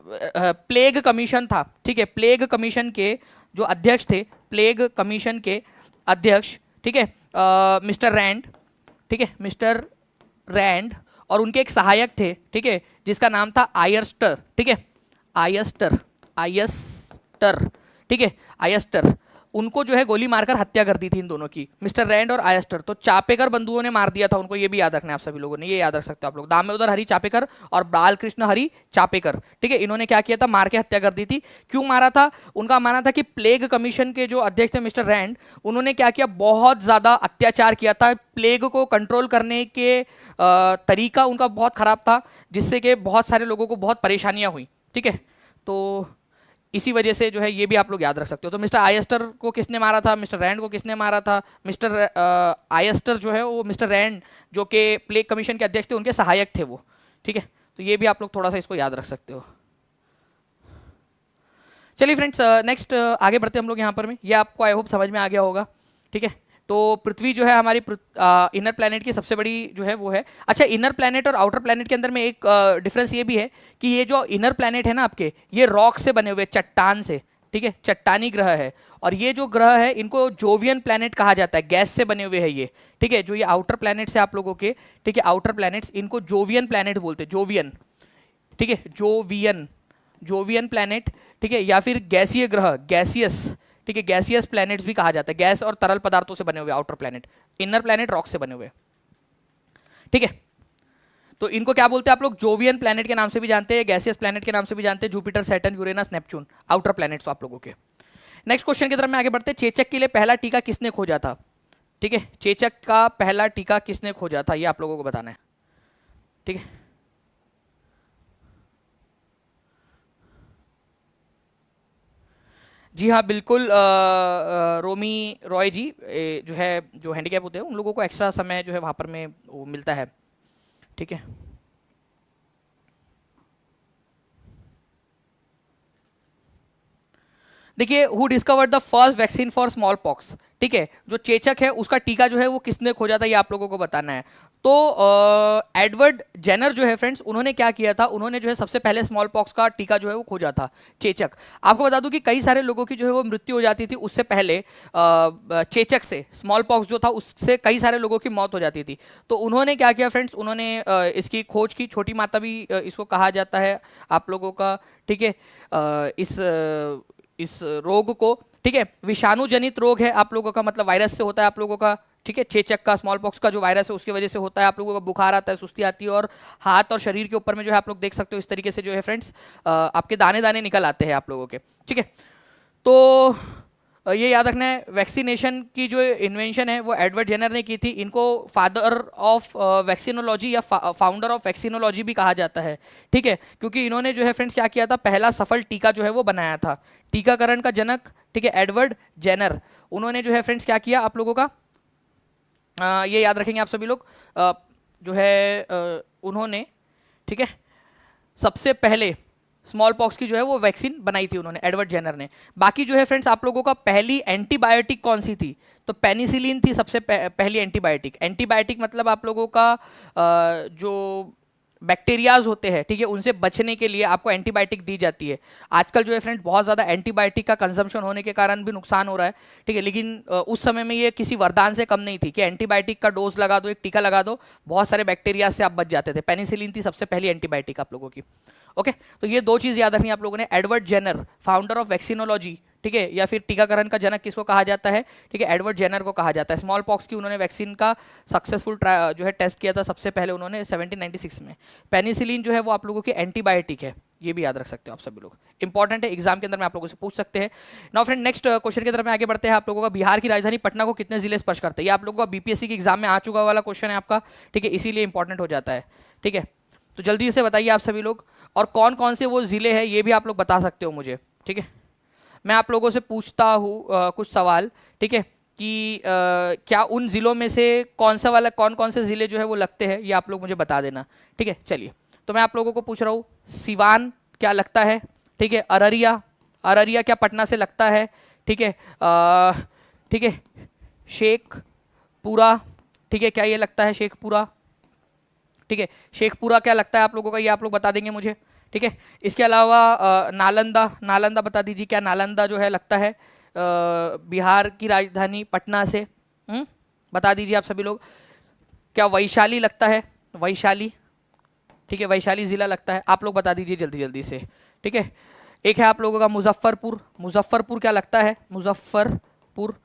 प्लेग कमीशन था, ठीक है, प्लेग कमीशन के जो अध्यक्ष थे, प्लेग कमीशन के अध्यक्ष, ठीक है, मिस्टर रैंड, ठीक है, मिस्टर रैंड, और उनके एक सहायक थे, ठीक है, जिसका नाम था आयस्टर, ठीक है, आयस्टर, ठीक है, आयस्टर, उनको जो है गोली मारकर हत्या कर दी थी इन दोनों की, मिस्टर रैंड और आयस्टर। तो चापेकर बंधुओं ने मार दिया था उनको, ये भी याद रखना है आप सभी लोगों ने, ये याद रख सकते हो आप लोग। दामोदर हरि चापेकर और बालकृष्ण हरि चापेकर, ठीक है, इन्होंने क्या किया था, मार के हत्या कर दी थी। क्यों मारा था? उनका मानना था कि प्लेग कमीशन के जो अध्यक्ष थे मिस्टर रैंड, उन्होंने क्या किया, बहुत ज्यादा अत्याचार किया था, प्लेग को कंट्रोल करने के तरीका उनका बहुत खराब था, जिससे कि बहुत सारे लोगों को बहुत परेशानियां हुई, ठीक है। तो इसी वजह से जो है ये भी आप लोग याद रख सकते हो। तो मिस्टर आयस्टर को किसने मारा था, मिस्टर रैंड को किसने मारा था? मिस्टर आयस्टर जो है वो मिस्टर रैंड जो कि प्लेग कमीशन के अध्यक्ष थे उनके सहायक थे वो, ठीक है। तो ये भी आप लोग थोड़ा सा इसको याद रख सकते हो। चलिए फ्रेंड्स, नेक्स्ट आगे बढ़ते हैं हम लोग यहाँ पर में, ये आपको आई होप समझ में आ गया होगा, ठीक है। तो पृथ्वी जो है हमारी इनर प्लैनेट की सबसे बड़ी जो है वो है। अच्छा, इनर प्लैनेट और आउटर प्लैनेट के अंदर में एक डिफरेंस ये भी है कि ये जो इनर प्लैनेट है ना आपके, ये रॉक से बने हुए, चट्टान से, ठीक है, चट्टानी ग्रह है। और ये जो ग्रह है इनको जोवियन प्लैनेट कहा जाता है, गैस से बने हुए हैं ये, ठीक है। जो ये आउटर प्लैनेट्स है आप लोगों के, ठीक है, आउटर प्लैनेट्स, इनको जोवियन प्लैनेट बोलते हैं, जोवियन, ठीक है, जोवियन प्लैनेट, ठीक है, या फिर गैसीय ग्रह, गैसियस, ठीक है, गैसियस प्लैनेट्स भी कहा जाता है। गैस और तरल पदार्थों से बने हुए outer planet, inner planet rock से बने हुए, ठीक है। तो इनको क्या बोलते हैं आप लोग, जोवियन प्लैनेट के नाम से भी जानते हैं, गैसियस प्लैनेट के नाम से भी जानते हैं, Jupiter, Saturn, Uranus, Neptune, outer planets आप लोगों के। नेक्स्ट क्वेश्चन की तरफ में आगे बढ़ते हैं। चेचक के लिए पहला टीका किसने खोजा था? ठीक है, चेचक का पहला टीका किसने खोजा था, ये आप लोगों को बताना है। ठीक है, जी हाँ बिल्कुल, रोमी रॉय जी, जो है जो हैंडीकैप होते हैं उन लोगों को एक्स्ट्रा समय जो है वहाँ पर में वो मिलता है। ठीक है, देखिए, who discovered the first vaccine for small pox. ठीक है, जो चेचक है उसका टीका जो है वो किसने खोजा था, ये आप लोगों को बताना है। तो एडवर्ड जेनर जो है फ्रेंड्स, उन्होंने क्या किया था, उन्होंने जो है सबसे पहले स्मॉल पॉक्स का टीका जो है वो खोजा था, चेचक। आपको बता दूं कि कई सारे लोगों की जो है वो मृत्यु हो जाती थी उससे पहले, चेचक से, स्मॉल पॉक्स जो था उससे कई सारे लोगों की मौत हो जाती थी। तो उन्होंने क्या किया फ्रेंड्स, उन्होंने इसकी खोज की, छोटी माता भी इसको कहा जाता है आप लोगों का। ठीक है, इस रोग को, ठीक है, विषाणु जनित रोग है आप लोगों का, मतलब वायरस से होता है आप लोगों का। ठीक है, चेचक का, स्मॉल पॉक्स का जो वायरस है उसकी वजह से होता है आप लोगों का, बुखार आता है, सुस्ती आती है, और हाथ और शरीर के ऊपर में जो है आप लोग देख सकते हो इस तरीके से जो है फ्रेंड्स, आपके दाने दाने निकल आते हैं आप लोगों के। ठीक है, तो ये याद रखना है, वैक्सीनेशन की जो इन्वेंशन है वो एडवर्ड जेनर ने की थी। इनको फादर ऑफ वैक्सीनोलॉजी या फाउंडर ऑफ वैक्सीनोलॉजी भी कहा जाता है। ठीक है, क्योंकि इन्होंने जो है फ्रेंड्स क्या किया था, पहला सफल टीका जो है वो बनाया था, टीकाकरण का जनक। ठीक है, एडवर्ड जेनर, उन्होंने जो है फ्रेंड्स क्या किया आप लोगों का, ये याद रखेंगे आप सभी लोग, जो है उन्होंने, ठीक है, सबसे पहले स्मॉल पॉक्स की जो है वो वैक्सीन बनाई थी उन्होंने, एडवर्ड जेनर ने। बाकी जो है फ्रेंड्स आप लोगों का, पहली एंटीबायोटिक कौन सी थी, तो पेनिसिलिन थी सबसे पहली एंटीबायोटिक। एंटीबायोटिक मतलब आप लोगों का जो बैक्टीरियाज होते हैं, ठीक है, उनसे बचने के लिए आपको एंटीबायोटिक दी जाती है। आजकल जो है फ्रेंड्स बहुत ज़्यादा एंटीबायोटिक का कंजम्पशन होने के कारण भी नुकसान हो रहा है। ठीक है, लेकिन उस समय में ये किसी वरदान से कम नहीं थी कि एंटीबायोटिक का डोज लगा दो, एक टीका लगा दो, बहुत सारे बैक्टीरिया से आप बच जाते थे। पेनिसिलिन थी सबसे पहली एंटीबायोटिक आप लोगों की। ओके, तो ये दो चीज याद रखनी आप लोगों ने, Edward Jenner founder of vaccinology, ठीक है, या फिर टीकाकरण का जनक किसको कहा जाता है, ठीक है, एडवर्ड जेनर को कहा जाता है। स्मॉल पॉक्स की उन्होंने वैक्सीन का सक्सेसफुल जो है टेस्ट किया था सबसे पहले उन्होंने 1796 में। पेनिसिलिन जो है वो आप लोगों की एंटीबायोटिक है, ये भी याद रख सकते हो आप सभी लोग, इंपॉर्टेंट है, एग्जाम के अंदर में आप लोगों से पूछ सकते हैं। नाउ फ्रेंड, नेक्स्ट क्वेश्चन की तरफ में आगे बढ़ते हैं। आप लोगों का बिहार की राजधानी पटना को कितने जिले स्पर्श करते हैं, ये आप लोगों का बीपीएससी के एग्जाम में आ चुका वाला क्वेश्चन है आपका। ठीक है, इसीलिए इंपॉर्टेंट हो जाता है। ठीक है, तो जल्दी से बताइए आप सभी लोग, और कौन कौन से वो जिले हैं ये भी आप लोग बता सकते हो मुझे। ठीक है, मैं आप लोगों से पूछता हूँ कुछ सवाल, ठीक है, कि क्या उन जिलों में से कौन सा वाला, कौन कौन से जिले जो है वो लगते हैं, ये आप लोग मुझे बता देना। ठीक है, चलिए, तो मैं आप लोगों को पूछ रहा हूँ, सिवान क्या लगता है, ठीक है, अररिया, अररिया क्या पटना से लगता है, ठीक है, ठीक है, शेखपुरा, ठीक है, क्या ये लगता है शेखपुरा, ठीक है, शेखपुरा क्या लगता है आप लोगों का, ये आप लोग बता देंगे मुझे। ठीक है, इसके अलावा नालंदा, नालंदा बता दीजिए, क्या नालंदा जो है लगता है बिहार की राजधानी पटना से, बता दीजिए आप सभी लोग। क्या वैशाली लगता है, वैशाली, ठीक है, वैशाली जिला लगता है, आप लोग बता दीजिए जल्दी जल्दी से। ठीक है, एक है आप लोगों का मुजफ्फरपुर, मुजफ्फरपुर क्या लगता है, मुजफ्फरपुर,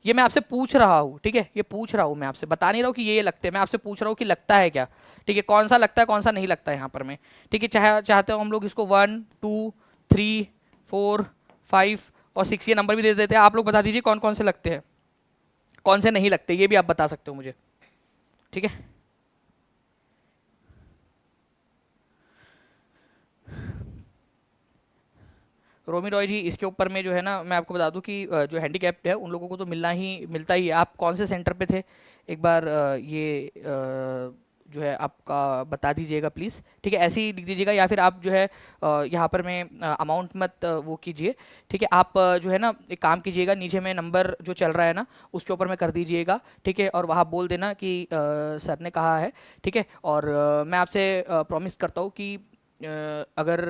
ये मैं आपसे पूछ रहा हूँ, ठीक है, ये पूछ रहा हूँ मैं आपसे, बता नहीं रहा हूँ कि ये लगते हैं, मैं आपसे पूछ रहा हूँ कि लगता है क्या। ठीक है, कौन सा लगता है कौन सा नहीं लगता है यहाँ पर में। ठीक है, चाहते हो हम लोग इसको 1 2 3 4 5 और 6 ये नंबर भी दे देते हैं, आप लोग बता दीजिए कौन कौन से लगते हैं, कौन से नहीं लगते, ये भी आप बता सकते हो मुझे। ठीक है, रोमी रॉय जी, इसके ऊपर में जो है ना, मैं आपको बता दूं कि जो हैंडीकैप्ड है उन लोगों को तो मिलता ही है। आप कौन से सेंटर पे थे, एक बार ये जो है आपका बता दीजिएगा प्लीज़। ठीक है, ऐसे ही लिख दीजिएगा, या फिर आप जो है यहाँ पर में अमाउंट मत वो कीजिए। ठीक है, आप जो है ना एक काम कीजिएगा, नीचे में नंबर जो चल रहा है ना उसके ऊपर में कर दीजिएगा। ठीक है, और वहाँ बोल देना कि सर ने कहा है। ठीक है, और मैं आपसे प्रॉमिस करता हूँ कि अगर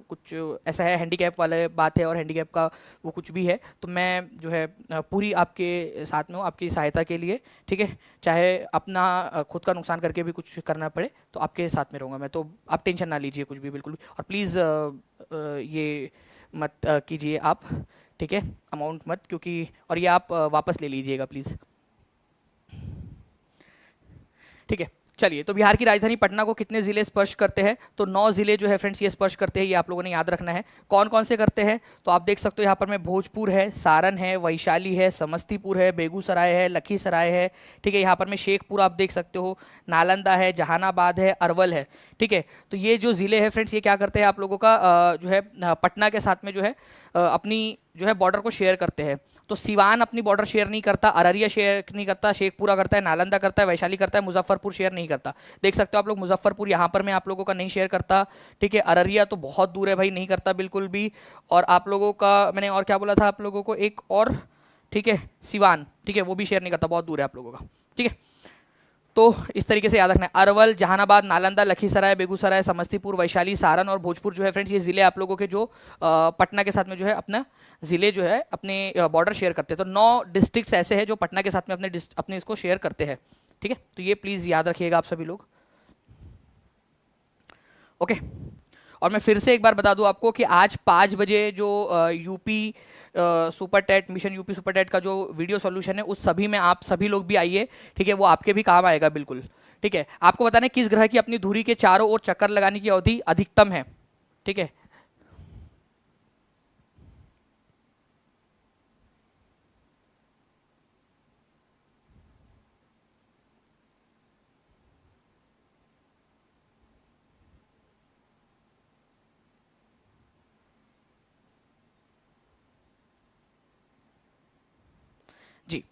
कुछ ऐसा है हैंडीकैप वाले बात है और हैंडीकैप का वो कुछ भी है, तो मैं जो है पूरी आपके साथ में हूँ, आपकी सहायता के लिए। ठीक है, चाहे अपना खुद का नुकसान करके भी कुछ करना पड़े तो आपके साथ में रहूँगा मैं, तो आप टेंशन ना लीजिए कुछ भी, बिल्कुल भी। और प्लीज़ ये मत कीजिए आप, ठीक है, अमाउंट मत, क्योंकि और ये आप वापस ले लीजिएगा प्लीज़। ठीक है, चलिए, तो बिहार की राजधानी पटना को कितने जिले स्पर्श करते हैं? तो 9 जिले जो है फ्रेंड्स ये स्पर्श करते हैं, ये आप लोगों ने याद रखना है। कौन कौन से करते हैं? तो आप देख सकते हो यहाँ पर में भोजपुर है, सारण है, वैशाली है, समस्तीपुर है, बेगूसराय है, लखीसराय है, ठीक है। यहाँ पर में शेखपुरा आप देख सकते हो, नालंदा है, जहानाबाद है, अरवल है, ठीक है। तो ये जो जिले हैं फ्रेंड्स ये क्या करते हैं आप लोगों का जो है पटना के साथ में जो है अपनी जो है बॉर्डर को शेयर करते हैं। तो सिवान अपनी बॉर्डर शेयर नहीं करता, अररिया शेयर नहीं करता, शेखपुरा करता है, नालंदा करता है, वैशाली करता है, मुजफ्फरपुर शेयर नहीं करता। देख सकते हो आप लोग, मुजफ्फरपुर यहाँ पर मैं आप लोगों का नहीं शेयर करता, ठीक है। अररिया तो बहुत दूर है भाई, नहीं करता बिल्कुल भी। और आप लोगों का मैंने और क्या बोला था आप लोगों को, एक और, ठीक है, सिवान, ठीक है, वो भी शेयर नहीं करता, बहुत दूर है आप लोगों का, ठीक है। तो इस तरीके से याद रखना है, अरवल, जहानाबाद, नालंदा, लखीसराय, बेगूसराय, समस्तीपुर, वैशाली, सारण और भोजपुर जो है फ्रेंड्स ये जिले आप लोगों के जो पटना के साथ में जो है अपना जिले जो है अपने बॉर्डर शेयर करते हैं। तो 9 डिस्ट्रिक्ट्स ऐसे हैं जो पटना के साथ में अपने इसको शेयर करते हैं, ठीक है। तो ये प्लीज याद रखिएगा आप सभी लोग, ओके। और मैं फिर से एक बार बता दूं आपको कि आज 5 बजे जो UP super TET, mission UP super TET का जो वीडियो सॉल्यूशन है उस सभी में आप सभी लोग भी आइए, ठीक है। वो आपके भी काम आएगा बिल्कुल, ठीक है। आपको बताना है किस ग्रह की अपनी धुरी के चारों ओर चक्कर लगाने की अवधि अधिकतम है, ठीक है। जी,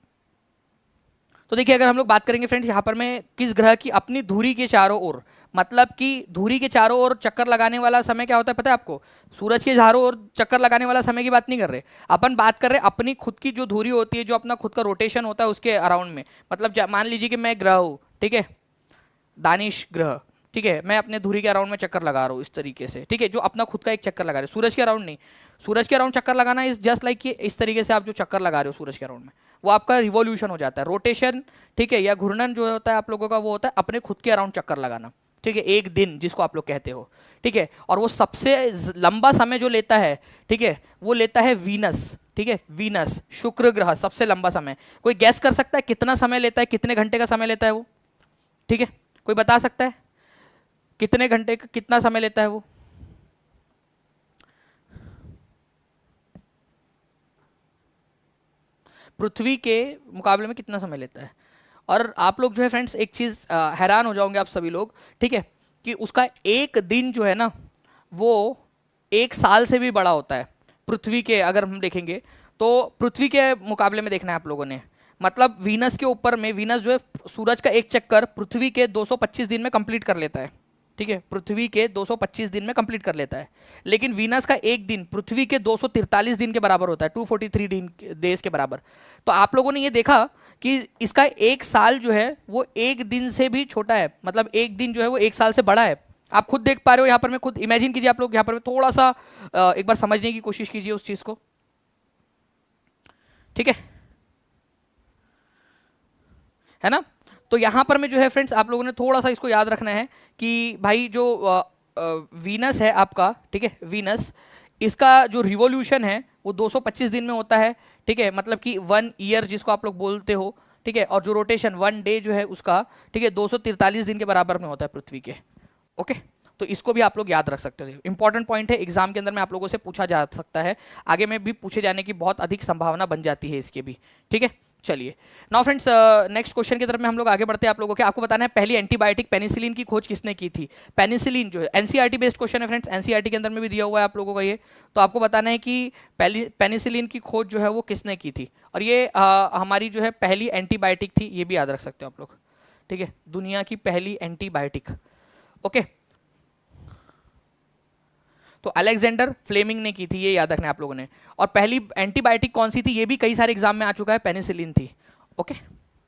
तो देखिए अगर हम लोग बात करेंगे फ्रेंड्स यहाँ पर मैं किस ग्रह की अपनी धुरी के चारों ओर, मतलब कि धुरी के चारों ओर चक्कर लगाने वाला समय क्या होता है पता है आपको? सूरज के चारों ओर चक्कर लगाने वाला समय की बात नहीं कर रहे, अपन बात कर रहे हैं अपनी खुद की जो धुरी होती है, जो अपना खुद का रोटेशन होता है उसके अराउंड में। मतलब मान लीजिए कि मैं ग्रह हूँ, ठीक है, दानिश ग्रह, ठीक है, मैं अपने धुरी के अराउंड में चक्कर लगा रहा हूँ इस तरीके से, ठीक है, जो अपना खुद का एक चक्कर लगा रहे, सूरज के अराउंड नहीं। सूरज के अराउंड चक्कर लगाना इज जस्ट लाइक कि इस तरीके से आप जो चक्कर लगा रहे हो सूरज के अराउंड में, वो आपका रिवॉल्यूशन हो जाता है, रोटेशन, ठीक है, या घूर्णन जो होता है आप लोगों का वो होता है अपने खुद के अराउंड चक्कर लगाना, ठीक है, एक दिन जिसको आप लोग कहते हो, ठीक है। और वो सबसे लंबा समय जो लेता है, ठीक है, वो लेता है वीनस, ठीक है, वीनस शुक्र ग्रह सबसे लंबा समय। कोई गैस कर सकता है कितना समय लेता है, कितने घंटे का समय लेता है वो? ठीक है, कोई बता सकता है कितने घंटे का कितना समय लेता है वो? पृथ्वी के मुकाबले में कितना समय लेता है? और आप लोग जो है फ्रेंड्स एक चीज हैरान हो जाओगे आप सभी लोग, ठीक है, कि उसका एक दिन जो है ना वो 1 साल से भी बड़ा होता है। पृथ्वी के अगर हम देखेंगे तो पृथ्वी के मुकाबले में देखना है आप लोगों ने, मतलब वीनस के ऊपर में, वीनस जो है सूरज का एक चक्कर पृथ्वी के 225 दिन में कंप्लीट कर लेता है, ठीक है, पृथ्वी के 225 दिन में कंप्लीट कर लेता है। लेकिन वीनस का एक दिन पृथ्वी के 243 दिन के बराबर होता है, 243 दिन डेज के बराबर। तो आप लोगों ने ये देखा कि इसका 1 साल जो है वो एक दिन से भी छोटा है, मतलब एक दिन जो है वो 1 साल से बड़ा है। आप खुद देख पा रहे हो यहाँ पर, मैं खुद इमेजिन कीजिए आप लोग यहाँ पर, थोड़ा सा एक बार समझने की कोशिश कीजिए उस चीज को, ठीक है ना। तो यहां पर में जो है फ्रेंड्स आप लोगों ने थोड़ा सा इसको याद रखना है कि भाई जो वीनस है आपका, ठीक है, वीनस, इसका जो रिवॉल्यूशन है वो 225 दिन में होता है, ठीक है, मतलब कि 1 ईयर जिसको आप लोग बोलते हो, ठीक है। और जो रोटेशन 1 डे जो है उसका, ठीक है, 243 दिन के बराबर में होता है पृथ्वी के, ओके। तो इसको भी आप लोग याद रख सकते हो, इंपॉर्टेंट पॉइंट है, एग्जाम के अंदर में आप लोगों से पूछा जा सकता है, आगे में भी पूछे जाने की बहुत अधिक संभावना बन जाती है इसके भी, ठीक है। चलिए नाउ फ्रेंड्स नेक्स्ट क्वेश्चन की तरफ में हम लोग आगे बढ़ते हैं। आप लोगों के आपको बताना है पहली एंटीबायोटिक पेनिसिलिन की खोज किसने की थी? पेनिसिलिन जो है एनसीईआरटी बेस्ड क्वेश्चन है फ्रेंड्स, एनसीईआरटी के अंदर में भी दिया हुआ है आप लोगों का ये। तो आपको बताना है कि पहली पेनिसिलिन की खोज जो है वो किसने की थी, और ये हमारी जो है पहली एंटीबायोटिक थी, ये भी याद रख सकते हो आप लोग, ठीक है, दुनिया की पहली एंटीबायोटिक, ओके। तो अलेक्जेंडर फ्लेमिंग ने की थी, ये याद रखना है आप लोगों ने। और पहली एंटीबायोटिक कौन सी थी, ये भी कई सारे एग्जाम में आ चुका है, पेनिसिलिन थी, ओके।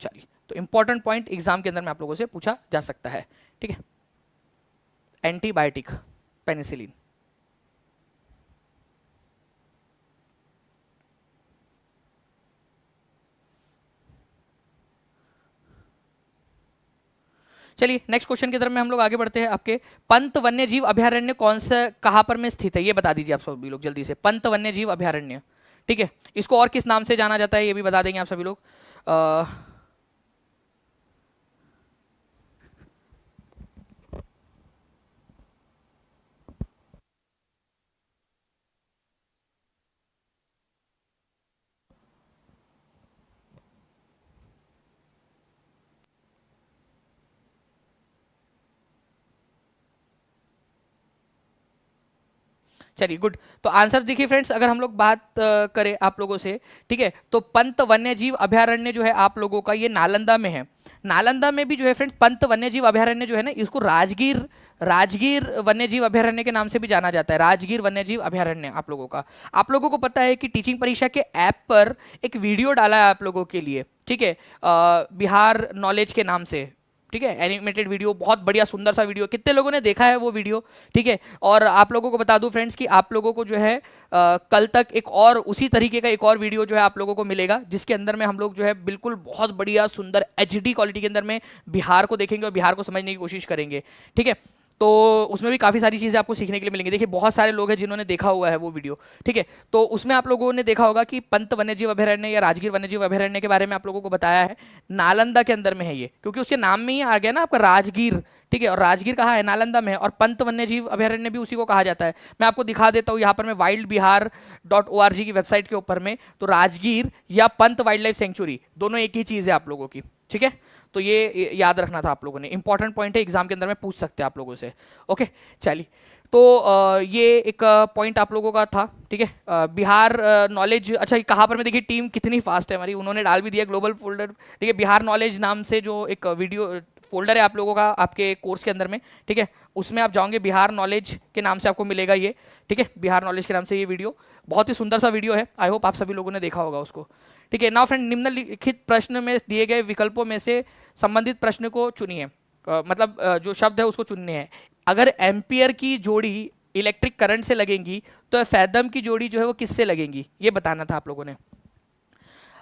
चलिए, तो इंपॉर्टेंट पॉइंट एग्जाम के अंदर में आप लोगों से पूछा जा सकता है, ठीक है, एंटीबायोटिक पेनिसिलिन। चलिए नेक्स्ट क्वेश्चन की तरफ में हम लोग आगे बढ़ते हैं। आपके पंत वन्य जीव अभयारण्य कौन सा कहां पर में स्थित है, ये बता दीजिए आप सभी लोग जल्दी से। पंत वन्य जीव अभयारण्य, ठीक है, इसको और किस नाम से जाना जाता है ये भी बता देंगे आप सभी लोग। चलिए गुड। तो आंसर देखिए फ्रेंड्स, अगर हम लोग बात करें आप लोगों से, ठीक है, तो पंत वन्यजीव अभयारण्य जो है आप लोगों का ये नालंदा में है। नालंदा में भी जो है फ्रेंड्स पंत वन्यजीव अभयारण्य जो है ना, इसको राजगीर राजगीर वन्यजीव अभयारण्य के नाम से भी जाना जाता है। राजगीर वन्यजीव अभयारण्य आप लोगों का। आप लोगों को पता है कि टीचिंग परीक्षा के ऐप पर एक वीडियो डाला है आप लोगों के लिए, ठीक है, बिहार नॉलेज के नाम से, ठीक है, एनिमेटेड वीडियो, बहुत बढ़िया सुंदर सा वीडियो। कितने लोगों ने देखा है वो वीडियो, ठीक है। और आप लोगों को बता दूं फ्रेंड्स कि आप लोगों को जो है कल तक एक और उसी तरीके का एक और वीडियो जो है आप लोगों को मिलेगा, जिसके अंदर में हम लोग जो है बिल्कुल बहुत बढ़िया सुंदर एचडी क्वालिटी के अंदर में बिहार को देखेंगे और बिहार को समझने की कोशिश करेंगे, ठीक है। तो उसमें भी काफ़ी सारी चीज़ें आपको सीखने के लिए मिलेंगी। देखिए बहुत सारे लोग हैं जिन्होंने देखा हुआ है वो वीडियो, ठीक है। तो उसमें आप लोगों ने देखा होगा कि पंत वन्यजीव अभयारण्य या राजगीर वन्यजीव अभयारण्य के बारे में आप लोगों को बताया है। नालंदा के अंदर में है ये, क्योंकि उसके नाम में ही आ गया ना आपका राजगीर, ठीक है। और राजगीर कहाँ है? नालंदा में है। और पंत वन्यजीव अभयारण्य भी उसी को कहा जाता है। मैं आपको दिखा देता हूँ यहाँ पर मैं wildbihar.org की वेबसाइट के ऊपर में, तो राजगीर या पंत वाइल्ड लाइफ सेंचुरी दोनों एक ही चीज़ है आप लोगों की, ठीक है। तो ये याद रखना था आप लोगों ने, इंपॉर्टेंट पॉइंट है, एग्जाम के अंदर में पूछ सकते हैं आप लोगों से। ओके चलिए, तो ये एक पॉइंट आप लोगों का था, ठीक है। बिहार नॉलेज, अच्छा कहाँ पर मैं देखिए टीम कितनी फास्ट है हमारी, उन्होंने डाल भी दिया ग्लोबल फोल्डर, ठीक है। बिहार नॉलेज नाम से जो एक वीडियो फोल्डर है आप लोगों का आपके कोर्स के अंदर में, ठीक है, उसमें आप जाओगे बिहार नॉलेज के नाम से आपको मिलेगा ये, ठीक है। बिहार नॉलेज के नाम से ये वीडियो, बहुत ही सुंदर सा वीडियो है। आई होप आप सभी लोगों ने देखा होगा उसको, ठीक है। नाउ फ्रेंड, निम्नलिखित प्रश्न में दिए गए विकल्पों में से संबंधित प्रश्न को चुनिए, मतलब जो शब्द है उसको चुनने हैं। अगर एम्पियर की जोड़ी इलेक्ट्रिक करंट से लगेंगी तो फैदम की जोड़ी जो है वो किससे लगेंगी, ये बताना था आप लोगों ने।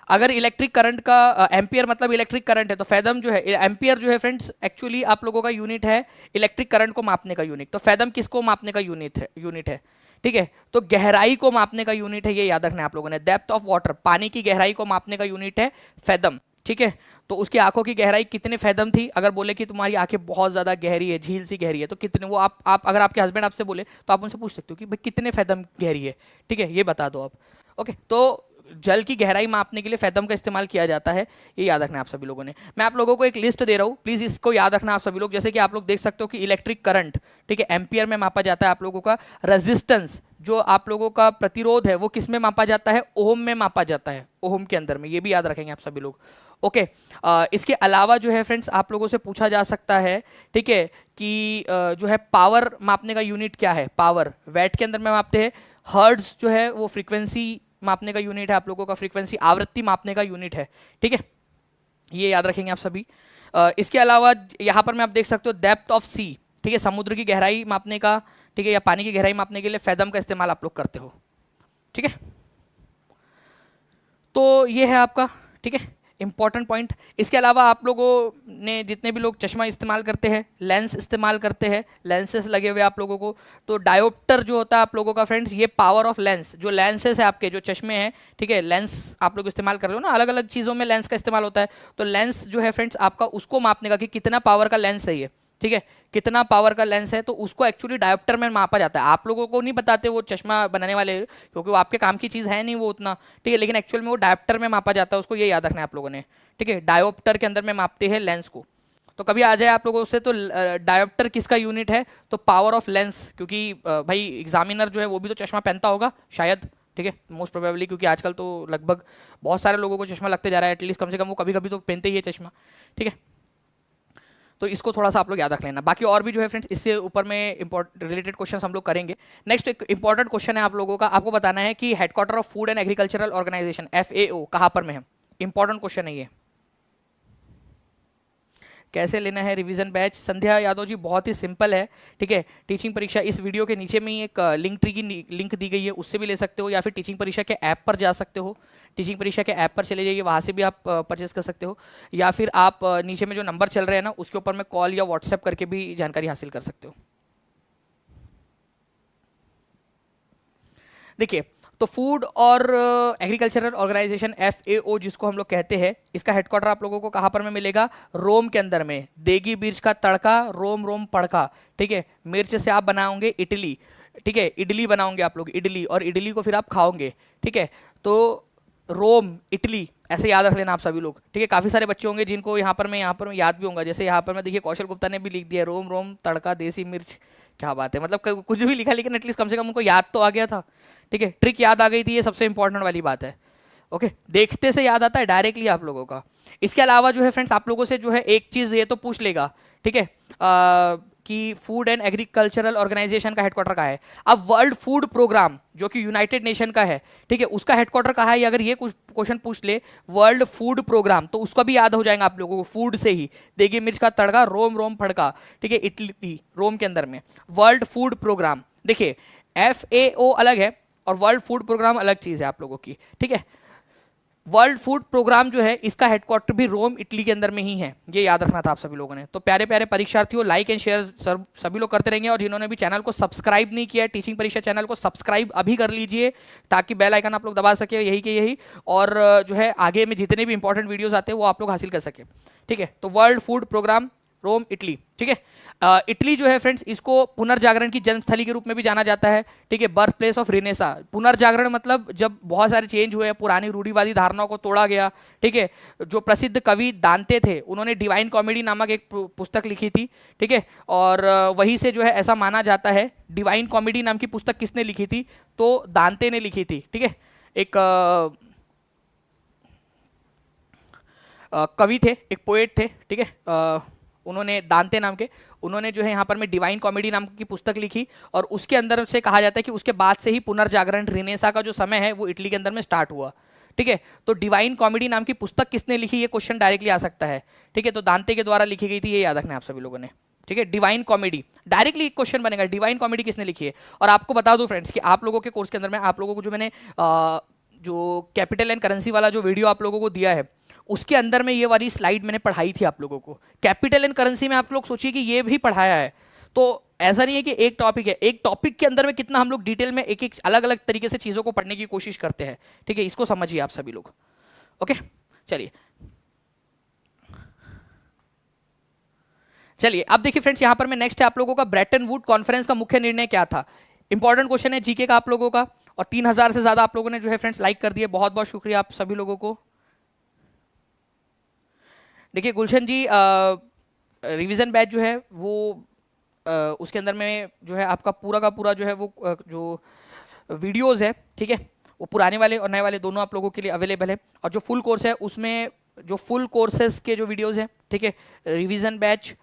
अगर इलेक्ट्रिक करंट का एम्पियर मतलब इलेक्ट्रिक करंट है, तो फैदम जो है, एम्पियर जो है फ्रेंड्स एक्चुअली आप लोगों का यूनिट है इलेक्ट्रिक करंट को मापने का यूनिट, तो फैदम किसको मापने का यूनिट है, ठीक है। तो गहराई को मापने का यूनिट है, ये याद रखना है आप लोगों ने। डेप्थ ऑफ वाटर, पानी की गहराई को मापने का यूनिट है फैदम, ठीक है। तो उसकी आंखों की गहराई कितने फैदम थी, अगर बोले कि तुम्हारी आंखें बहुत ज्यादा गहरी है, झील सी गहरी है, तो कितने, वो आप अगर आपके हस्बैंड आपसे बोले तो आप उनसे पूछ सकते हो कि भाई कितने फैदम गहरी है, ठीक है, ये बता दो आप। ओके, तो जल की गहराई मापने के लिए फैदम का इस्तेमाल किया जाता है, ये याद रखना है आप सभी लोगों ने। मैं आप लोगों को एक लिस्ट दे रहा हूँ, प्लीज इसको याद रखना आप सभी लोग। जैसे कि आप लोग देख सकते हो कि इलेक्ट्रिक करंट, ठीक है, एम्पियर में मापा जाता है आप लोगों का। रेजिस्टेंस, जो आप लोगों का प्रतिरोध है, वो किस में मापा जाता है? ओम में मापा जाता है, ओम के अंदर में, ये भी याद रखेंगे आप सभी लोग। ओके, इसके अलावा जो है फ्रेंड्स आप लोगों से पूछा जा सकता है, ठीक है, कि जो है पावर मापने का यूनिट क्या है। पावर वैट के अंदर में मापते हैं। हर्ट्ज जो है वो फ्रीक्वेंसी मापने का यूनिट है आप लोगों का, फ्रीक्वेंसी आवृत्ति मापने का यूनिट है, ठीक है, ये याद रखेंगे आप सभी। इसके अलावा यहाँ पर में आप देख सकते हो डेप्थ ऑफ सी, ठीक है, समुद्र की गहराई मापने का, ठीक है, या पानी की गहराई मापने के लिए फैदम का इस्तेमाल आप लोग करते हो, ठीक है। तो ये है आपका, ठीक है, इंपॉर्टेंट पॉइंट। इसके अलावा आप लोगों ने, जितने भी लोग चश्मा इस्तेमाल करते हैं, लेंस इस्तेमाल करते हैं, लेंसेस लगे हुए आप लोगों को, तो डायोप्टर जो होता है आप लोगों का फ्रेंड्स, ये पावर ऑफ लेंस, जो लेंसेस है आपके, जो चश्मे हैं, ठीक है, लेंस आप लोग इस्तेमाल कर रहे हो ना, अलग अलग चीज़ों में लेंस का इस्तेमाल होता है, तो लेंस जो है फ्रेंड्स आपका, उसको मापने का कि कितना पावर का लेंस है ये, ठीक है, कितना पावर का लेंस है, तो उसको एक्चुअली डायोप्टर में मापा जाता है। आप लोगों को नहीं बताते वो चश्मा बनाने वाले, क्योंकि वो आपके काम की चीज़ है नहीं वो उतना, ठीक है, लेकिन एक्चुअल में वो डायोप्टर में मापा जाता है, उसको ये याद रखना है आप लोगों ने, ठीक है। डायोप्टर के अंदर में मापते हैं लेंस को। तो कभी आ जाए आप लोगों से तो डायोप्टर किसका यूनिट है, तो पावर ऑफ लेंस, क्योंकि भाई एग्जामिनर जो है वो भी तो चश्मा पहनता होगा शायद, ठीक है, मोस्ट प्रोबेबली, क्योंकि आजकल तो लगभग बहुत सारे लोगों को चश्मा लगते जा रहा है, एटलीस्ट कम से कम वो कभी कभी तो पहनते ही है चश्मा, ठीक है। तो इसको थोड़ा सा आप लोग याद रख लेना। बाकी और भी जो है फ्रेंड्स इससे ऊपर में रिलेटेड क्वेश्चन हम लोग करेंगे। नेक्स्ट एक इंपॉर्टेंट क्वेश्चन है आप लोगों का, आपको बताना है कि headquarter of food and agricultural organization FAO कहाँ पर में है। इंपॉर्टेंट क्वेश्चन है ये। कैसे लेना है रिवीजन बैच? संध्या यादव जी, बहुत ही सिंपल है, ठीक है। टीचिंग परीक्षा, इस वीडियो के नीचे में ही एक लिंक ट्री की लिंक दी गई है, उससे भी ले सकते हो, या फिर टीचिंग परीक्षा के ऐप पर जा सकते हो। टीचिंग परीक्षा के ऐप पर चले जाइए, वहाँ से भी आप परचेस कर सकते हो, या फिर आप नीचे में जो नंबर चल रहे हैं ना, उसके ऊपर में कॉल या व्हाट्सएप करके भी जानकारी हासिल कर सकते हो। देखिए, तो फूड और एग्रीकल्चरल ऑर्गेनाइजेशन FAO जिसको हम लोग कहते हैं, इसका हेडक्वार्टर आप लोगों को कहाँ पर में मिलेगा? रोम के अंदर में। देगी मिर्च का तड़का, रोम रोम पड़का, ठीक है। मिर्च से आप बनाओगे इडली, ठीक है, इडली बनाओगे आप लोग, इडली, और इडली को फिर आप खाओगे, ठीक है। तो रोम इटली, ऐसे याद रख लेना आप सभी लोग, ठीक है। काफ़ी सारे बच्चे होंगे जिनको यहाँ पर मैं याद भी होगा, जैसे यहाँ पर मैं देखिए कौशल गुप्ता ने भी लिख दिया रोम रोम तड़का देसी मिर्च क्या बात है, मतलब कुछ भी लिखा लेकिन एटलीस्ट कम से कम उनको याद तो आ गया था। ठीक है, ट्रिक याद आ गई थी, ये सबसे इंपॉर्टेंट वाली बात है। ओके, देखते से याद आता है डायरेक्टली आप लोगों का। इसके अलावा जो है फ्रेंड्स आप लोगों से जो है एक चीज ये तो पूछ लेगा, ठीक है, कि फूड एंड एग्रीकल्चरल ऑर्गेनाइजेशन का हेडक्वार्टर कहाँ है। अब वर्ल्ड फूड प्रोग्राम जो कि यूनाइटेड नेशन का है, ठीक है, उसका हेडक्वार्टर कहाँ है, अगर ये कुछ क्वेश्चन पूछ ले वर्ल्ड फूड प्रोग्राम, तो उसका भी याद हो जाएगा आप लोगों को, फूड से ही। देगी मिर्च का तड़का, रोम रोम फड़का, ठीक है, इटली रोम के अंदर में वर्ल्ड फूड प्रोग्राम। देखिए FAO अलग है और वर्ल्ड फूड प्रोग्राम अलग चीज है आप लोगों की, ठीक है। वर्ल्ड फूड प्रोग्राम जो है इसका हेडक्वार्टर भी रोम इटली के अंदर में ही है, ये याद रखना था आप सभी लोगों ने। तो प्यारे प्यारे परीक्षार्थियों, लाइक एंड शेयर सभी लोग करते रहेंगे, और जिन्होंने भी चैनल को सब्सक्राइब नहीं किया है, टीचिंग परीक्षा चैनल को सब्सक्राइब अभी कर लीजिए, ताकि बेल आइकन आप लोग दबा सके, यही के यही, और जो है आगे में जितने भी इंपॉर्टेंट वीडियोस आते हैं वो आप लोग हासिल कर सके, ठीक है। तो world food programme Rome Italy, ठीक है। इटली जो है फ्रेंड्स इसको पुनर्जागरण की जन्मस्थली के रूप में भी जाना जाता है, ठीक है, बर्थ प्लेस ऑफ रिनेसा। पुनर्जागरण मतलब जब बहुत सारे चेंज हुए, पुरानी रूढ़िवादी धारणाओं को तोड़ा गया, ठीक है। जो प्रसिद्ध कवि दांते थे उन्होंने डिवाइन कॉमेडी नामक एक पुस्तक लिखी थी, ठीक है, और वहीं से जो है ऐसा माना जाता है। डिवाइन कॉमेडी नाम की पुस्तक किसने लिखी थी, तो दांते ने लिखी थी, ठीक है। एक कवि थे, एक पोएट थे, ठीक है, उन्होंने दांते नाम के, उन्होंने जो है यहाँ पर में डिवाइन कॉमेडी नाम की पुस्तक लिखी, और उसके अंदर से कहा जाता है कि उसके बाद से ही पुनर्जागरण रिनेसा का जो समय है वो इटली के अंदर में स्टार्ट हुआ, ठीक है। तो डिवाइन कॉमेडी नाम की पुस्तक किसने लिखी, ये क्वेश्चन डायरेक्टली आ सकता है, ठीक है। तो दांते के द्वारा लिखी गई थी, ये याद रखना है आप सभी लोगों ने, ठीक है। डिवाइन कॉमेडी डायरेक्टली एक क्वेश्चन बनेगा, डिवाइन कॉमेडी किसने लिखी है। और आपको बता दूं फ्रेंड्स कि आप लोगों के कोर्स के अंदर में आप लोगों को जो मैंने जो कैपिटल एंड करेंसी वाला जो वीडियो आप लोगों को दिया है, उसके अंदर में ये वाली स्लाइड मैंने पढ़ाई थी आप लोगों को। कैपिटल एंड करेंसी में आप लोग सोचिए कि ये भी पढ़ाया है, तो ऐसा नहीं है कि एक टॉपिक है, एक टॉपिक के अंदर में कितना हम लोग डिटेल में एक एक अलग अलग तरीके से चीजों को पढ़ने की कोशिश करते हैं, ठीक है। इसको समझिए आप सभी लोग, ओके। चलिए चलिए अब देखिए फ्रेंड्स, यहां पर मैं नेक्स्ट है आप लोगों का ब्रेटन वुड कॉन्फ्रेंस का मुख्य निर्णय क्या था। इंपॉर्टेंट क्वेश्चन है जीके का आप लोगों का, और 3000 से ज्यादा आप लोगों ने जो है फ्रेंड्स लाइक कर दिए, बहुत बहुत शुक्रिया आप सभी लोगों को। देखिए गुलशन जी, रिवीजन बैच जो है वो उसके अंदर में जो है आपका पूरा का पूरा जो है वो जो वीडियोस है, ठीक है, वो पुराने वाले और नए वाले दोनों आप लोगों के लिए अवेलेबल है। और जो फुल कोर्स है उसमें जो फुल कोर्सेज के जो वीडियोस है, ठीक है, revision batch,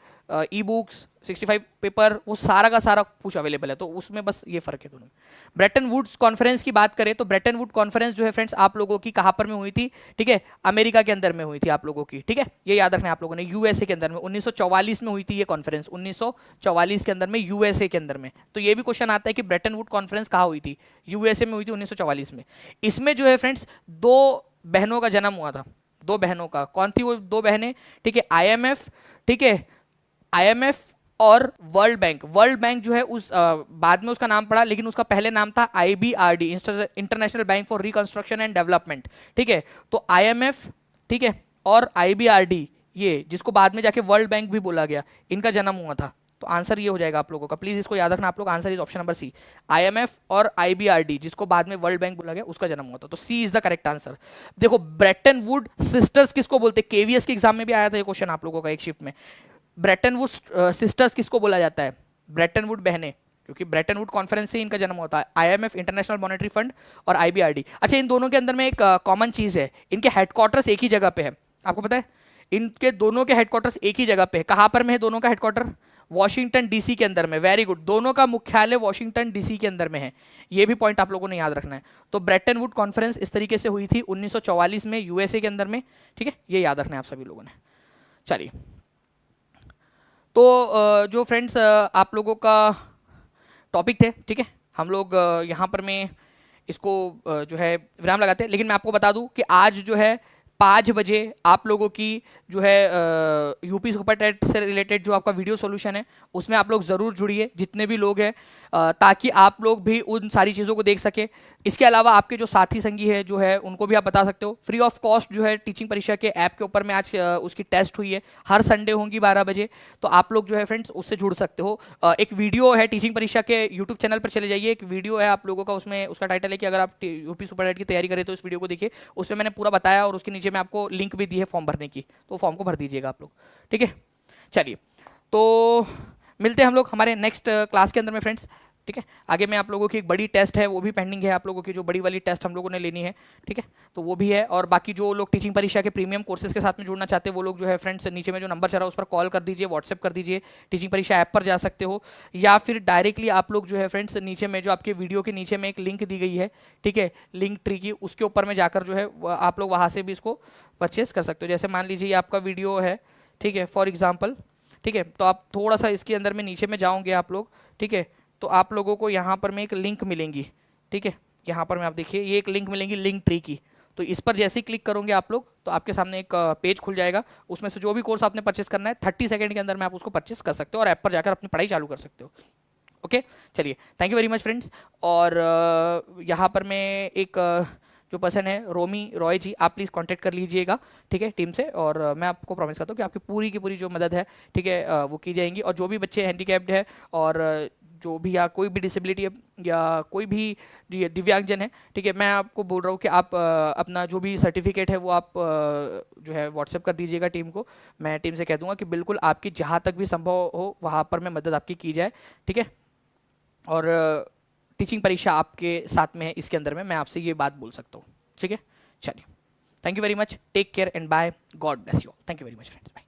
e books, 65 paper, वो सारा का सारा कुछ अवेलेबल है। तो उसमें बस ये फर्क है दोनों में। ब्रेटन वुड्स कॉन्फ्रेंस की बात करें तो ब्रेटन वुड कॉन्फ्रेंस जो है फ्रेंड्स आप लोगों की कहां पर में हुई थी, ठीक है, अमेरिका के अंदर में हुई थी आप लोगों की, ठीक है, ये याद रखना है आप लोगों ने। यूएसए के अंदर में 1944 में हुई थी ये कॉन्फ्रेंस, 1944 के अंदर में यूएसए के अंदर में। तो ये भी क्वेश्चन आता है कि ब्रेटन वुड कॉन्फ्रेंस कहाँ हुई थी, यूएसए में हुई थी 1944 में। इसमें जो है फ्रेंड्स दो बहनों का जन्म हुआ था, दो बहनों का। कौन थी वो दो बहनें, ठीक है, IMF, ठीक है, IMF और वर्ल्ड बैंक। वर्ल्ड बैंक जो है उस बाद में उसका नाम पड़ा, लेकिन उसका पहले नाम था IBRD, international bank for reconstruction and development, ठीक है। तो IMF, ठीक है, और IBRD, ये जिसको बाद में जाके वर्ल्ड बैंक भी बोला गया, इनका जन्म हुआ था। तो आंसर ये हो जाएगा आप लोगों का, प्लीज इसको याद रखना आप लोग। Answer is option number C, IMF और IBRD, जिसको बाद में वर्ल्ड बैंक बोला गया, उसका जन्म हुआ था। तो सी इज द करेक्ट आंसर। देखो ब्रेटन वुड सिस्टर्स किसको बोलते हैं, KVS के एग्जाम में भी आया था ये क्वेश्चन आप लोगों का एक शिफ्ट में। ब्रेटन वुड सिस्टर्स किसको बोला जाता है, ब्रेटन वुड बहनें, क्योंकि ब्रेटन वुड कॉन्फ्रेंस से इनका जन्म होता है। IMF, इंटरनेशनल मॉनेटरी फंड, और IBRD। अच्छा, इन दोनों के अंदर में एक कॉमन चीज है, इनके हेडक्वार्टर्स एक ही जगह पे है। आपको पता है इनके दोनों के हेडक्वार्टर्स एक ही जगह पे है। कहां पर में है दोनों का हेडक्वार्टर, वॉशिंगटन DC के अंदर में। वेरी गुड, दोनों का मुख्यालय वॉशिंगटन DC के अंदर में है। ये भी पॉइंट आप लोगों ने याद रखना है। तो ब्रेटन वुड कॉन्फ्रेंस इस तरीके से हुई थी 1944 में यूएसए के अंदर में, ठीक है, ये याद रखना है आप सभी लोगों ने। चलिए, तो जो फ्रेंड्स आप लोगों का टॉपिक थे, ठीक है, हम लोग यहाँ पर में इसको जो है विराम लगाते हैं। लेकिन मैं आपको बता दूं कि आज जो है 5 बजे आप लोगों की जो है यूपी सुपर टेट से रिलेटेड जो आपका वीडियो सॉल्यूशन है उसमें आप लोग ज़रूर जुड़िए, जितने भी लोग हैं, ताकि आप लोग भी उन सारी चीज़ों को देख सके। इसके अलावा आपके जो साथी संगी है जो है उनको भी आप बता सकते हो। फ्री ऑफ कॉस्ट जो है टीचिंग परीक्षा के ऐप के ऊपर में आज उसकी टेस्ट हुई है, हर संडे होंगी 12 बजे, तो आप लोग जो है फ्रेंड्स उससे जुड़ सकते हो। एक वीडियो है टीचिंग परीक्षा के यूट्यूब चैनल पर चले जाइए, एक वीडियो है आप लोगों का, उसमें उसका टाइटल है कि अगर आप यूपी सुपर टेट की तैयारी करें तो इस वीडियो को देखिए। उसमें मैंने पूरा बताया और उसके नीचे मैं आपको लिंक भी दी है फॉर्म भरने की, तो फॉर्म को भर दीजिएगा आप लोग, ठीक है। चलिए, तो मिलते हैं हम लोग हमारे नेक्स्ट क्लास के अंदर में फ्रेंड्स। ठीक है, आगे में आप लोगों की एक बड़ी टेस्ट है वो भी पेंडिंग है, आप लोगों की जो बड़ी वाली टेस्ट हम लोगों ने लेनी है। ठीक है, तो वो भी है। और बाकी जो लोग टीचिंग परीक्षा के प्रीमियम कोर्सेज के साथ में जुड़ना चाहते हैं वो लोग जो है फ्रेंड्स नीचे में जो नंबर चल रहा है उस पर कॉल कर दीजिए, व्हाट्सएप कर दीजिए, टीचिंग परीक्षा ऐप पर जा सकते हो, या फिर डायरेक्टली आप लोग जो है फ्रेंड्स नीचे में जो आपके वीडियो के नीचे में एक लिंक दी गई है, ठीक है, लिंक ट्री की, उसके ऊपर में जाकर जो है आप लोग वहाँ से भी इसको परचेस कर सकते हो। जैसे मान लीजिए आपका वीडियो है, ठीक है, फॉर एग्जाम्पल, ठीक है, तो आप थोड़ा सा इसके अंदर में नीचे में जाओगे आप लोग, ठीक है, तो आप लोगों को यहाँ पर में एक लिंक मिलेंगी। ठीक है, यहाँ पर में आप देखिए ये एक लिंक मिलेंगी लिंक ट्री की, तो इस पर जैसे ही क्लिक करोगे आप लोग तो आपके सामने एक पेज खुल जाएगा, उसमें से जो भी कोर्स आपने परचेस करना है 30 सेकंड के अंदर में आप उसको परचेस कर सकते हो और ऐप पर जाकर अपनी पढ़ाई चालू कर सकते हो। ओके, चलिए, thank you very much friends. और यहाँ पर मैं एक जो पर्सन है रोमी रॉय जी, आप प्लीज़ कांटेक्ट कर लीजिएगा, ठीक है, टीम से। और मैं आपको प्रॉमिस करता हूँ कि आपकी पूरी की पूरी जो मदद है, ठीक है, वो की जाएंगी। और जो भी बच्चे हैंडीकैप्ड है और जो भी या कोई भी डिसेबिलिटी है या कोई भी दिव्यांगजन है, ठीक है, मैं आपको बोल रहा हूँ कि आप अपना जो भी सर्टिफिकेट है वो आप जो है व्हाट्सएप कर दीजिएगा टीम को। मैं टीम से कह दूंगा कि बिल्कुल आपकी जहाँ तक भी संभव हो वहाँ पर मैं मदद आपकी की जाए। ठीक है, और टीचिंग परीक्षा आपके साथ में है, इसके अंदर में मैं आपसे ये बात बोल सकता हूँ। ठीक है, चलिए, thank you very much, take care and bye, God bless you, thank you very much friends.